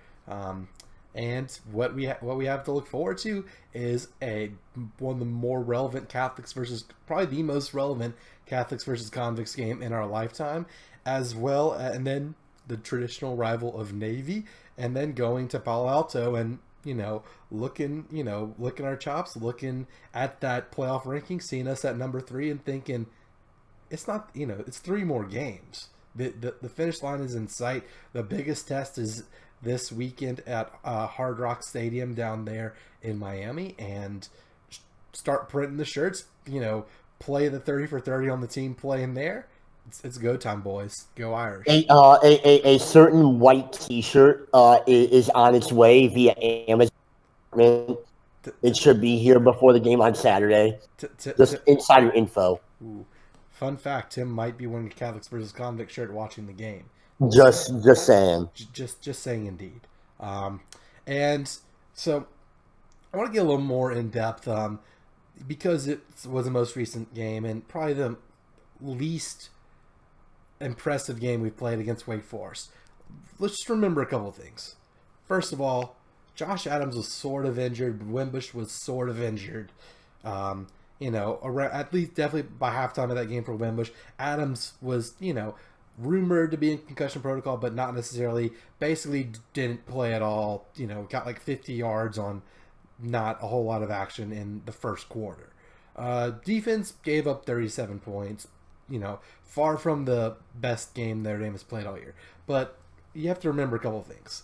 And what we have to look forward to is one of the more relevant probably the most relevant Catholics versus Convicts game in our lifetime, as well, and then the traditional rival of Navy, and then going to Palo Alto and looking our chops, looking at that playoff ranking, seeing us at number 3, and thinking it's not, it's 3 more games. The finish line is in sight. The biggest test is this weekend at Hard Rock Stadium down there in Miami, and start printing the shirts. Play the 30 for 30 on the team playing there. It's go time, boys. Go Irish. A certain white T-shirt is on its way via Amazon. It should be here before the game on Saturday. Just insider info. Ooh. Fun fact: Tim might be wearing a Catholics versus Convict shirt watching the game. Just saying. Just saying, indeed. And so I want to get a little more in depth because it was the most recent game and probably the least impressive game we've played against Wake Forest. Let's just remember a couple of things. First of all, Josh Adams was sort of injured. Wimbush was sort of injured. Around, at least definitely by halftime of that game for Wimbush, Adams was, rumored to be in concussion protocol, but not necessarily. Basically didn't play at all. Got like 50 yards on not a whole lot of action in the first quarter. Defense gave up 37 points. Far from the best game Notre Dame has played all year. But you have to remember a couple of things.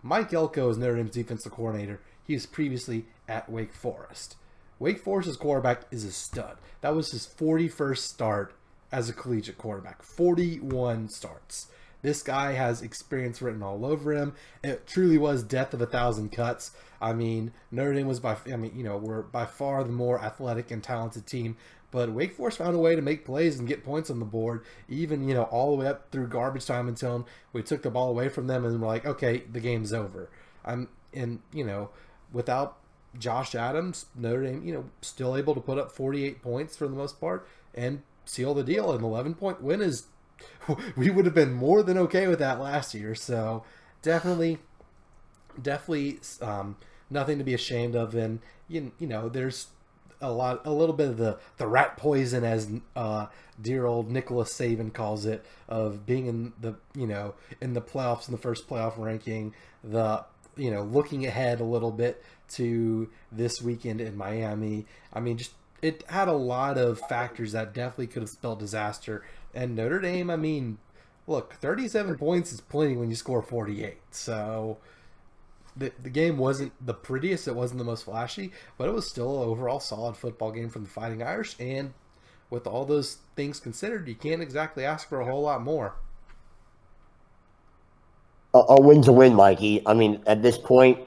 Mike Elko is Notre Dame's defensive coordinator. He was previously at Wake Forest. Wake Forest's quarterback is a stud. That was his 41st start as a collegiate quarterback. 41 starts. This guy has experience written all over him. It truly was death of 1,000 cuts. I mean, Notre Dame was we're by far the more athletic and talented team. But Wake Forest found a way to make plays and get points on the board, even, all the way up through garbage time until we took the ball away from them and we're like, okay, the game's over. Without Josh Adams, Notre Dame, still able to put up 48 points for the most part and seal the deal. An 11-point win we would have been more than okay with that last year. So definitely nothing to be ashamed of. And, there's a little bit of the rat poison, as dear old Nicholas Saban calls it, of being in the in the playoffs, in the first playoff ranking, the looking ahead a little bit to this weekend in Miami. I mean, just it had a lot of factors that definitely could have spelled disaster. And Notre Dame, I mean, look, 37 points is plenty when you score 48. So the game wasn't the prettiest, it wasn't the most flashy, but it was still an overall solid football game from the Fighting Irish. And with all those things considered, you can't exactly ask for a whole lot more. A win's a win, Mikey. I mean, at this point,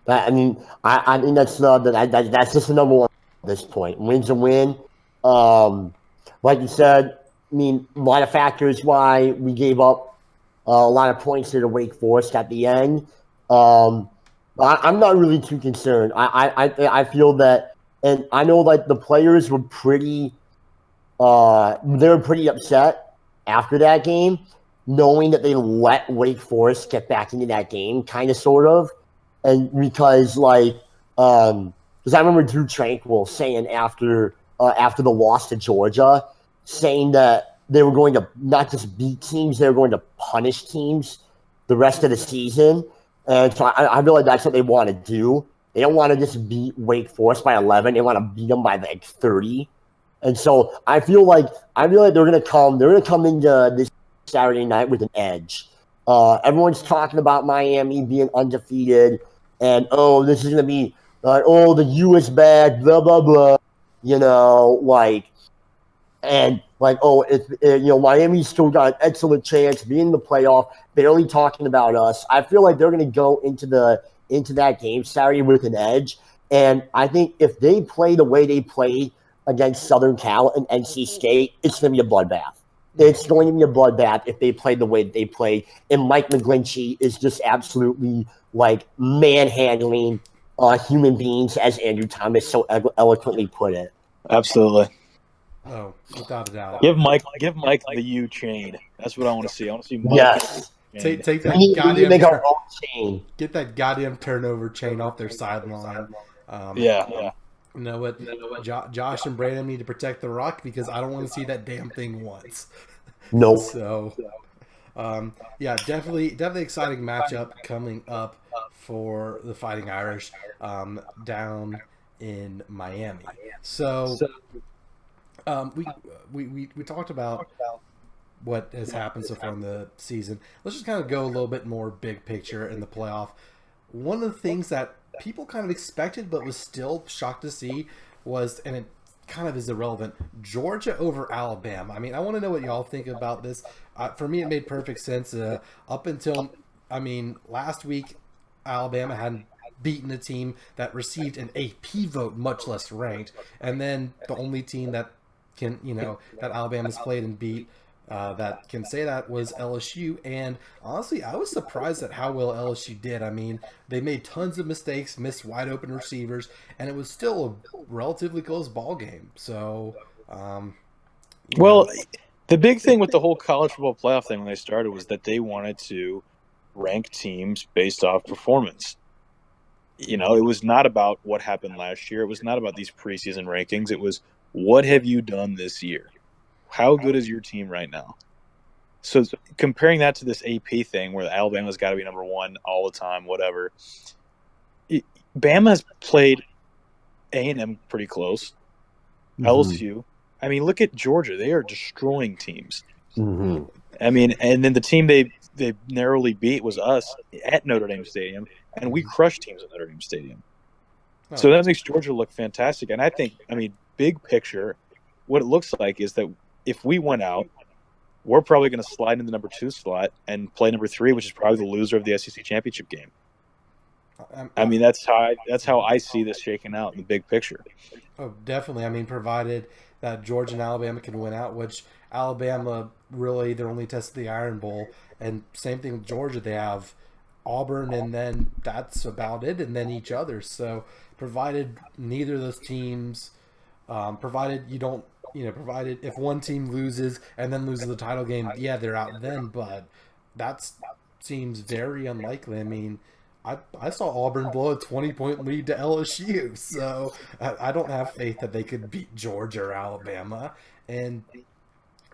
I think that's just the number one at this point. Win's a win. Like you said, I mean, a lot of factors why we gave up a lot of points to the Wake Forest at the end. I'm not really too concerned. I feel that, and I know like the players were pretty upset after that game, knowing that they let Wake Forest get back into that game, kind of, sort of, and because I remember Drew Tranquil saying after the loss to Georgia, saying that they were going to not just beat teams, they were going to punish teams the rest of the season. And so I feel like that's what they want to do. They don't want to just beat Wake Forest by 11. They want to beat them by like 30. And so I feel like they're going to come into this Saturday night with an edge. Everyone's talking about Miami being undefeated, and this is going to be the U is bad, blah blah blah, Miami's still got an excellent chance to be in the playoff. Barely talking about us. I feel like they're going to go into that game Saturday with an edge, and I think if they play the way they play against Southern Cal and NC State, it's going to be a bloodbath. It's going to be a bloodbath if they play the way they play. And Mike McGlinchey is just absolutely manhandling human beings, as Andrew Thomas so eloquently put it. Absolutely. Oh, without a doubt. Give Mike the U chain. That's what I want to see. I want to see Mike. Yes. Take that we goddamn make our own chain. Get that goddamn turnover chain off their sideline. Yeah. You know what? Josh and Brandon need to protect the rock, because I don't want to see that damn thing once. Nope. So, definitely exciting matchup coming up for the Fighting Irish down in Miami. So, we talked about what has happened so far in the season. Let's just kind of go a little bit more big picture in the playoff. One of the things that people kind of expected but was still shocked to see was, and it kind of is irrelevant, Georgia over Alabama. I mean, I want to know what y'all think about this. For me, it made perfect sense up until, last week, Alabama hadn't beaten a team that received an AP vote, much less ranked, and then the only team that can, that Alabama's played and beat that can say that was LSU. And honestly, I was surprised at how well LSU did. I mean, they made tons of mistakes, missed wide open receivers, and it was still a relatively close ball game. So, the big thing with the whole college football playoff thing when they started was that they wanted to rank teams based off performance. It was not about what happened last year. It was not about these preseason rankings. It was, what have you done this year? How good is your team right now? So comparing that to this AP thing where Alabama's got to be number one all the time, whatever. Bama has played A&M pretty close. Mm-hmm. LSU. I mean, look at Georgia. They are destroying teams. Mm-hmm. I mean, and then the team they narrowly beat was us at Notre Dame Stadium, and we crushed teams at Notre Dame Stadium. Oh. So that makes Georgia look fantastic. And I think, big picture, what it looks like is that if we went out, we're probably going to slide in the number 2 slot and play number 3, which is probably the loser of the SEC championship game. That's how I see this shaking out in the big picture. Oh, definitely. Provided that Georgia and Alabama can win out, which Alabama really, they're only tested the Iron Bowl, and same thing with Georgia. They have Auburn, and then that's about it, and then each other. So provided neither of those teams, provided if one team loses and then loses the title game, they're out then, but that seems very unlikely. I saw Auburn blow a 20-point lead to LSU, so I don't have faith that they could beat Georgia or Alabama. And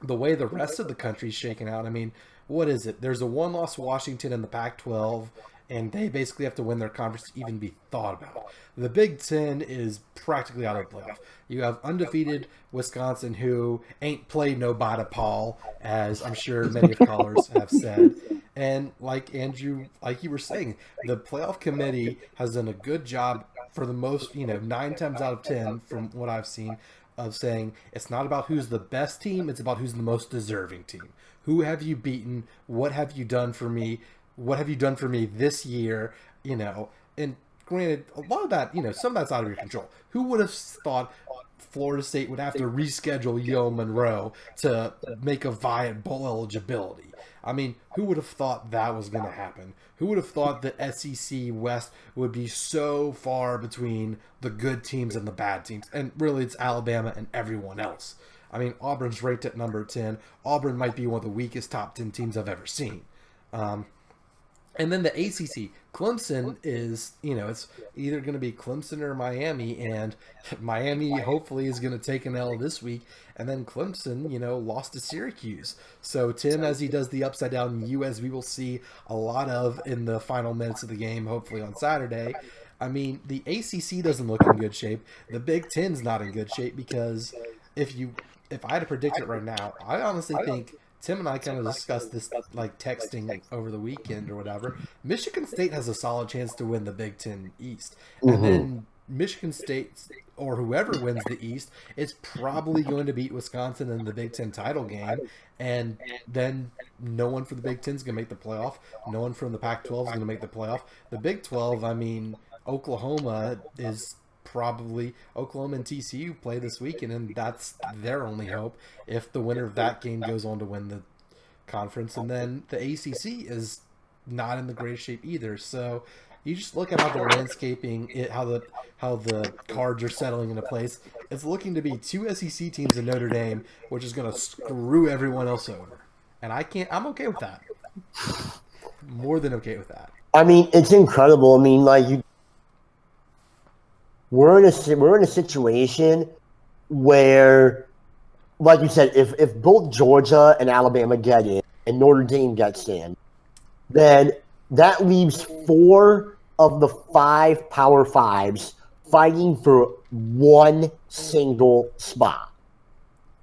the way the rest of the country's shaking out, I mean, what is it? There's a one-loss Washington in the Pac-12, and they basically have to win their conference to even be thought about. The Big Ten is practically out of the playoff. You have undefeated Wisconsin, who ain't played no bada Paul, as I'm sure many of callers have said. And like Andrew, like you were saying, the playoff committee has done a good job for the most, 9 times out of 10 from what I've seen, of saying it's not about who's the best team, it's about who's the most deserving team. Who have you beaten? What have you done for me? What have you done for me this year? And granted, a lot of that, some of that's out of your control. Who would have thought Florida State would have to reschedule Yo Monroe to make a Viant Bowl eligibility? I mean, who would have thought that was going to happen? Who would have thought the SEC West would be so far between the good teams and the bad teams? And really, it's Alabama and everyone else. I mean, Auburn's ranked at number 10. Auburn might be one of the weakest top 10 teams I've ever seen. And then the ACC, Clemson is, it's either going to be Clemson or Miami, and Miami hopefully is going to take an L this week, and then Clemson, lost to Syracuse. So Tim, as he does the upside down U, as we will see a lot of in the final minutes of the game, hopefully on Saturday. I mean, the ACC doesn't look in good shape. The Big Ten's not in good shape because if I had to predict it right now, I honestly think Tim and I kind of discussed this, like texting over the weekend or whatever. Michigan State has a solid chance to win the Big Ten East. And then Michigan State, or whoever wins the East, is probably going to beat Wisconsin in the Big Ten title game. And then no one for the Big Ten is going to make the playoff. No one from the Pac-12 is going to make the playoff. The Big 12, I mean, Oklahoma is probably Oklahoma and TCU play this weekend, and that's their only hope if the winner of that game goes on to win the conference. And then the ACC is not in the greatest shape either. So you just look at how the landscaping, how the cards are settling into place. It's looking to be 2 SEC teams in Notre Dame, which is going to screw everyone else over. And I'm okay with that. More than okay with that. I mean, it's incredible. I mean, like we're in a situation where, like you said, if both Georgia and Alabama get in and Notre Dame gets in, then that leaves 4 of the 5 Power Fives fighting for one single spot.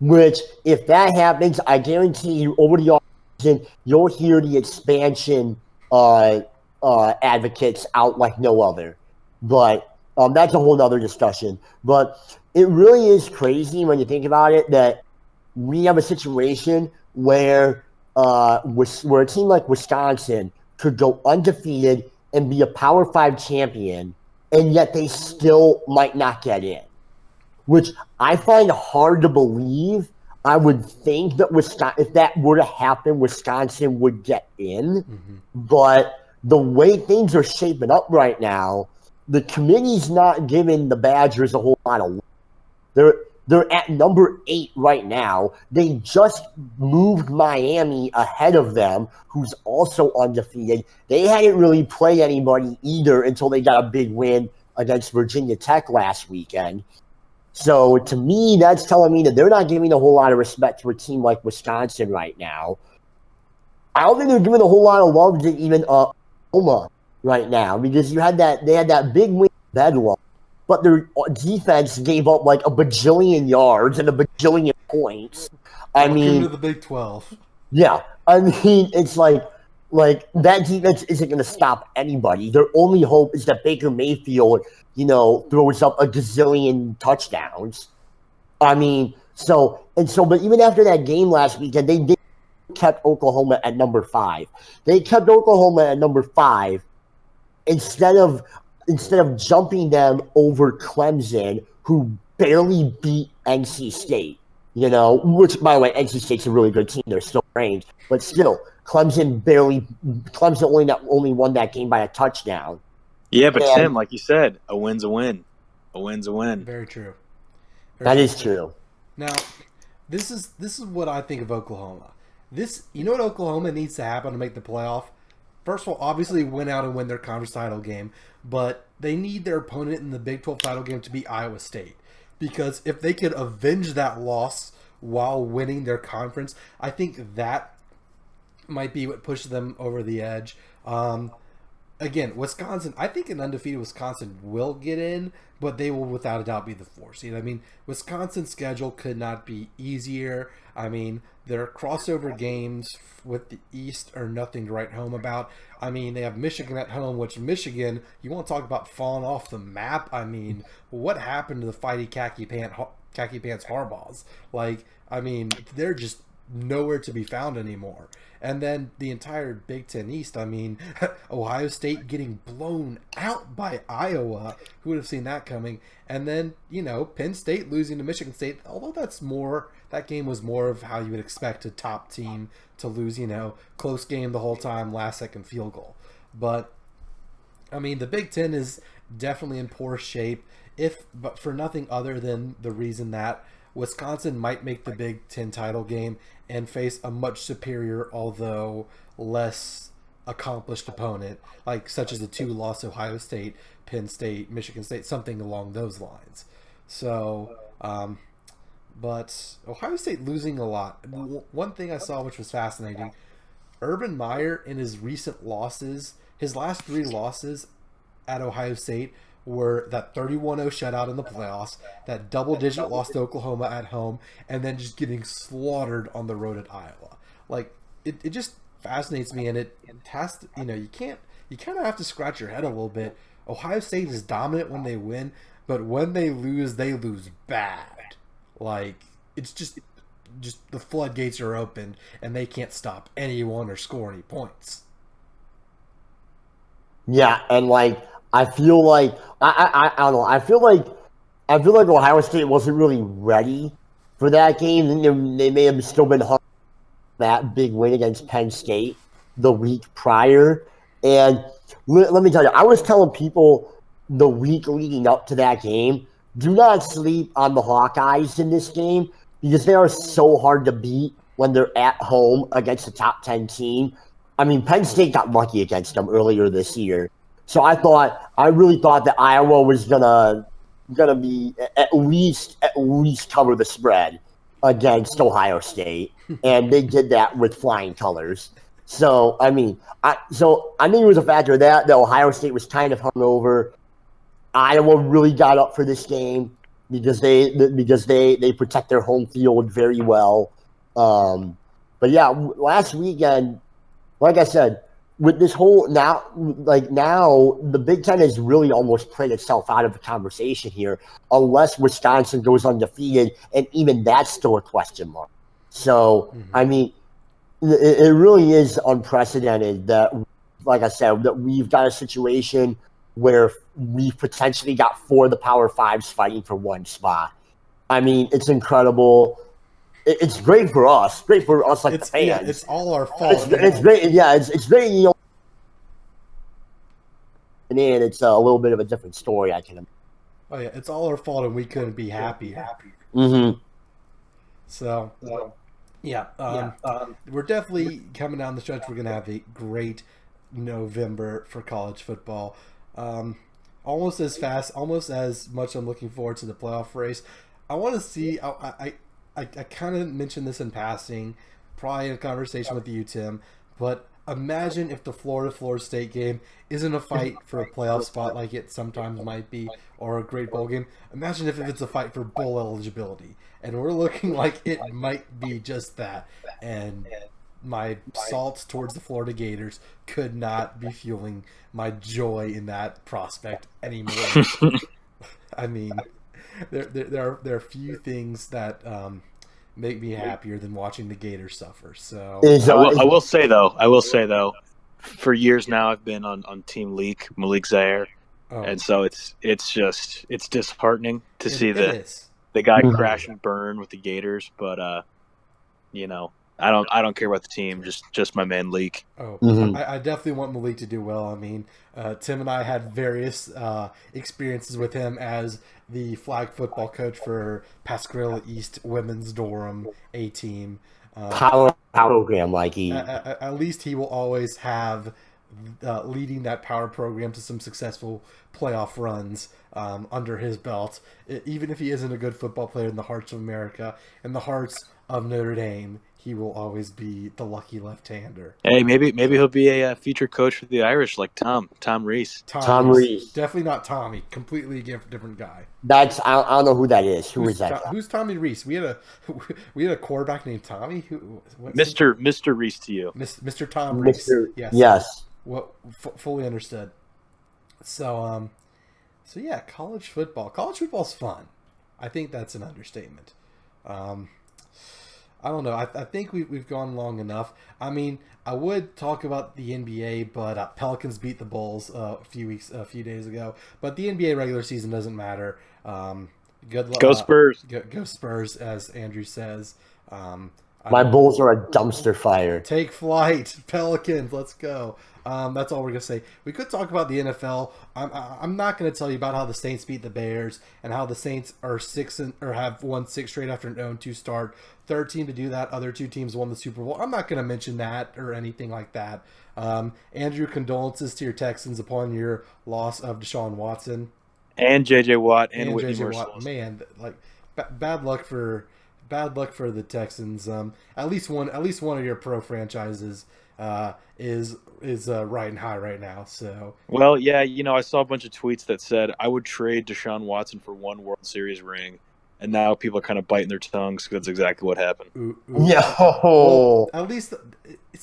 Which, if that happens, I guarantee you, over the offseason, you'll hear the expansion advocates out like no other. But that's a whole other discussion. But it really is crazy when you think about it that we have a situation where a team like Wisconsin could go undefeated and be a Power 5 champion, and yet they still might not get in, which I find hard to believe. I would think that if that were to happen, Wisconsin would get in. Mm-hmm. But the way things are shaping up right now, the committee's not giving the Badgers a whole lot of work. They're at number 8 right now. They just moved Miami ahead of them, who's also undefeated. They hadn't really played anybody either until they got a big win against Virginia Tech last weekend. So to me, that's telling me that they're not giving a whole lot of respect to a team like Wisconsin right now. I don't think they're giving a whole lot of love to even Oklahoma right now, because they had that big win Bedlam, but their defense gave up like a bajillion yards and a bajillion points. Welcome to the Big 12. Yeah, I mean, it's like that defense isn't going to stop anybody. Their only hope is that Baker Mayfield, throws up a gazillion touchdowns. I mean, but even after that game last weekend, they kept Oklahoma at number 5. They kept Oklahoma at number 5 instead of jumping them over Clemson, who barely beat NC State. Which, by the way, NC State's a really good team. They're still ranked, but still, Clemson only won that game by a touchdown. Yeah, but Tim, like you said, a win's a win. A win's a win. Very true. That is true. Now, this is what I think of Oklahoma. You know what Oklahoma needs to happen to make the playoff? first of all, obviously win out and win their conference title game, but they need their opponent in the Big 12 title game to be Iowa State. Because if they could avenge that loss while winning their conference, I think that might be what pushes them over the edge. Again, Wisconsin, I think an undefeated Wisconsin will get in, but they will without a doubt be the 4 seed. I mean, Wisconsin's schedule could not be easier. I mean, their crossover games with the East are nothing to write home about. I mean, they have Michigan at home, which Michigan, you want to talk about falling off the map? I mean, what happened to the fighty khaki pants Harbaughs? Like, I mean, they're just nowhere to be found anymore. And then the entire Big Ten East, I mean, Ohio State getting blown out by Iowa. Who would have seen that coming? And then, Penn State losing to Michigan State, although that game was more of how you would expect a top team to lose, close game the whole time, last second field goal. But, I mean, the Big Ten is definitely in poor shape, but for nothing other than the reason that Wisconsin might make the Big Ten title game and face a much superior, although less accomplished opponent, such as the 2-loss Ohio State, Penn State, Michigan State, something along those lines. So, but Ohio State losing a lot. One thing I saw which was fascinating, Urban Meyer in his recent losses, his last 3 losses at Ohio State were that 31-0 shutout in the playoffs, that double-digit loss to Oklahoma at home, and then just getting slaughtered on the road at Iowa. It just fascinates me, and it has to, you kind of have to scratch your head a little bit. Ohio State is dominant when they win, but when they lose bad. It's just the floodgates are opened, and they can't stop anyone or score any points. Yeah, and I feel like I don't know. I feel like Ohio State wasn't really ready for that game. They may have still been hung that big win against Penn State the week prior. And let me tell you, I was telling people the week leading up to that game, do not sleep on the Hawkeyes in this game because they are so hard to beat when they're at home against a top 10 team. I mean, Penn State got lucky against them earlier this year. So I really thought that Iowa was gonna be at least cover the spread against Ohio State, and they did that with flying colors. So I think it was a factor of that Ohio State was kind of hungover. Iowa really got up for this game because they protect their home field very well. But yeah, last weekend, like I said, with this whole now the Big Ten has really almost played itself out of the conversation here, unless Wisconsin goes undefeated, and even that's still a question mark. So, I mean, it really is unprecedented that, like I said, that we've got a situation where we've potentially got 4 of the Power Fives fighting for one spot. I mean, it's incredible. It's great for us. Great for us, the fans. Yeah, it's all our fault. It's great. Yeah, it's great. And then it's a little bit of a different story. I can. Oh yeah, it's all our fault, and we couldn't be happier. Mm-hmm. So, we're definitely coming down the stretch. We're gonna have a great November for college football. Almost as much I'm looking forward to the playoff race. I want to see. I kind of mentioned this in passing, probably in a conversation with you, Tim, but imagine if the Florida State game isn't a fight for a playoff spot like it sometimes might be, or a great bowl game. Imagine if it's a fight for bowl eligibility, and we're looking like it might be just that. And my salts towards the Florida Gators could not be fueling my joy in that prospect anymore. I mean, there are few things that make me happier than watching the Gators suffer. So I will say though, for years now I've been on Team Malik Zaire, and so it's disheartening to see the guy crash and burn with the Gators. But I don't care about the team, just my man Leak. I definitely want Malik to do well. I mean, Tim and I had various experiences with him as the flag football coach for Pascagoula East Women's Durham A-team. Power program, at least he will always have leading that power program to some successful playoff runs under his belt. Even if he isn't a good football player in the hearts of America, in the hearts of Notre Dame, he will always be the lucky left-hander. Hey, maybe he'll be a future coach for the Irish, like Tom Rees. Tom Rees. Definitely not Tommy. Completely different guy. I don't know who that is. Who's that? Who's Tommy Rees? We had a quarterback named Tommy. Mr. Rees to you. Mr. Tom Rees. Yes. Well, fully understood. So yeah, college football. College football's fun. I think that's an understatement. I don't know. I think we've gone long enough. I mean, I would talk about the NBA, but Pelicans beat the Bulls a few days ago. But the NBA regular season doesn't matter. Good luck. Go Spurs. Go Spurs, as Andrew says. My Bulls are a dumpster fire. Take flight, Pelicans. Let's go. That's all we're gonna say. We could talk about the NFL. I'm not gonna tell you about how the Saints beat the Bears and how the Saints are have won 6 straight after an 0-2 start. Third team to do that. Other 2 teams won the Super Bowl. I'm not gonna mention that or anything like that. Andrew, condolences to your Texans upon your loss of Deshaun Watson and J.J. Watt and Whitney J.J. Merciless. Watt. Man, like bad luck for the Texans. At least one of your pro franchises is riding high right now. So well, yeah, I saw a bunch of tweets that said I would trade Deshaun Watson for 1 World Series ring, and now people are kind of biting their tongues because that's exactly what happened. Yo, at least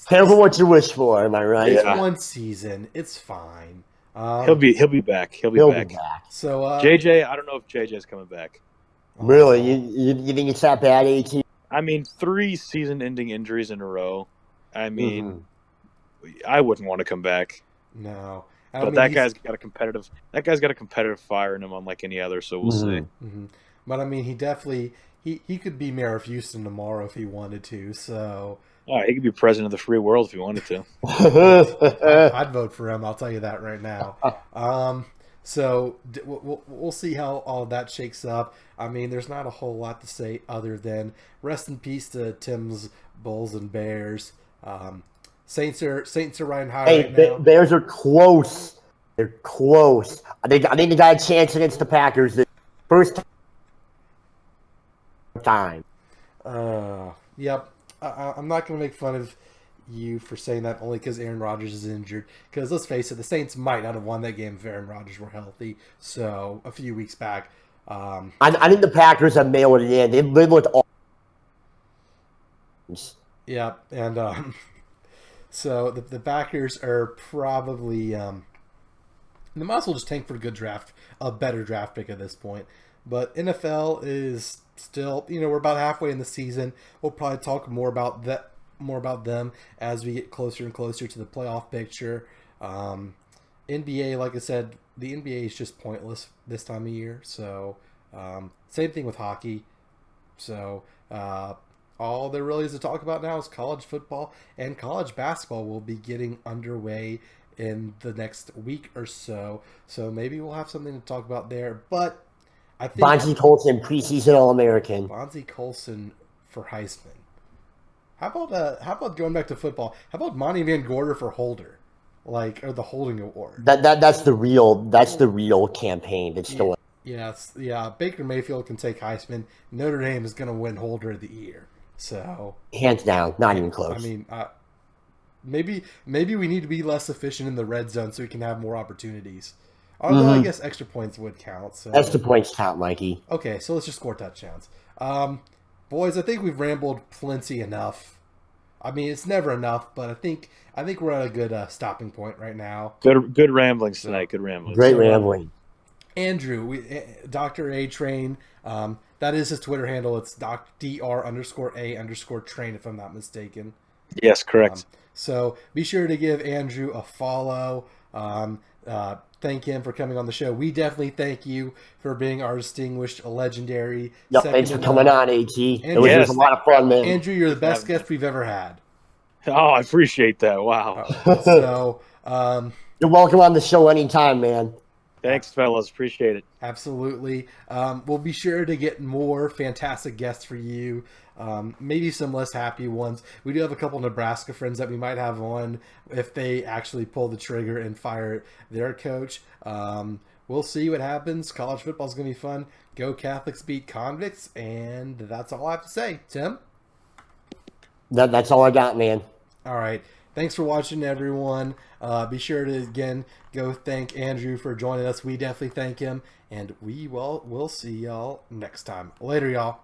careful what you wish for. Am I right? It's 1 season. It's fine. He'll be back. He'll be back. So JJ, I don't know if JJ's coming back. Really? You think it's that bad, AT? I mean, 3 season-ending injuries in a row. I mean, I wouldn't want to come back. No, but that guy's got a competitive fire in him, unlike any other. So we'll see. Mm-hmm. But I mean, he definitely he could be mayor of Houston tomorrow if he wanted to. So he could be president of the free world if he wanted to. I'd vote for him. I'll tell you that right now. So we'll see how all of that shakes up. I mean, there's not a whole lot to say other than rest in peace to Tim's Bulls and Bears. Saints are riding high right now. Bears are close. They're close. I think they got a chance against the Packers this first time. Yep. I'm not going to make fun of you for saying that only because Aaron Rodgers is injured. Because let's face it, the Saints might not have won that game if Aaron Rodgers were healthy. So a few weeks back, I think the Packers have mailed it in. They live with all. Yeah, and so the Packers are probably they might as well just tank for a better draft pick at this point. But NFL is still, we're about halfway in the season. We'll probably talk more about them as we get closer and closer to the playoff picture. NBA, like I said, the NBA is just pointless this time of year. So same thing with hockey. So all there really is to talk about now is college football, and college basketball will be getting underway in the next week or so. So maybe we'll have something to talk about there. But I think Bonzie Colson, preseason All-American. Bonzie Colson for Heisman. How about going back to football? How about Monty Van Gorder for Holder, or the Holding Award? That's the real campaign that's going. Yeah. Baker Mayfield can take Heisman. Notre Dame is going to win Holder of the Year. So hands down, not even close. I mean, maybe we need to be less efficient in the red zone so we can have more opportunities. Although I guess extra points would count. So extra points count, Mikey. Okay, so let's just score touchdowns. Boys, I think we've rambled plenty enough. I mean, it's never enough, but I think we're at a good stopping point right now. Good ramblings tonight. Good ramblings. Great rambling. Andrew, Dr. A Train. That is his Twitter handle. It's Dr.A_A_train, if I'm not mistaken. Yes, correct. So be sure to give Andrew a follow. Thank him for coming on the show. We definitely thank you for being our distinguished, legendary. Yep, thanks for coming on, AT. It was a lot of fun, man. Andrew, you're the best guest we've ever had. Oh, I appreciate that. Wow. So, you're welcome on the show anytime, man. Thanks, fellas. Appreciate it. Absolutely. We'll be sure to get more fantastic guests for you. Maybe some less happy ones. We do have a couple Nebraska friends that we might have on if they actually pull the trigger and fire their coach. We'll see what happens. College football is going to be fun. Go Catholics beat Convicts, and that's all I have to say. Tim? That's all I got, man. All right. Thanks for watching, everyone. Be sure to, again, go thank Andrew for joining us. We definitely thank him, and we'll see y'all next time. Later, y'all.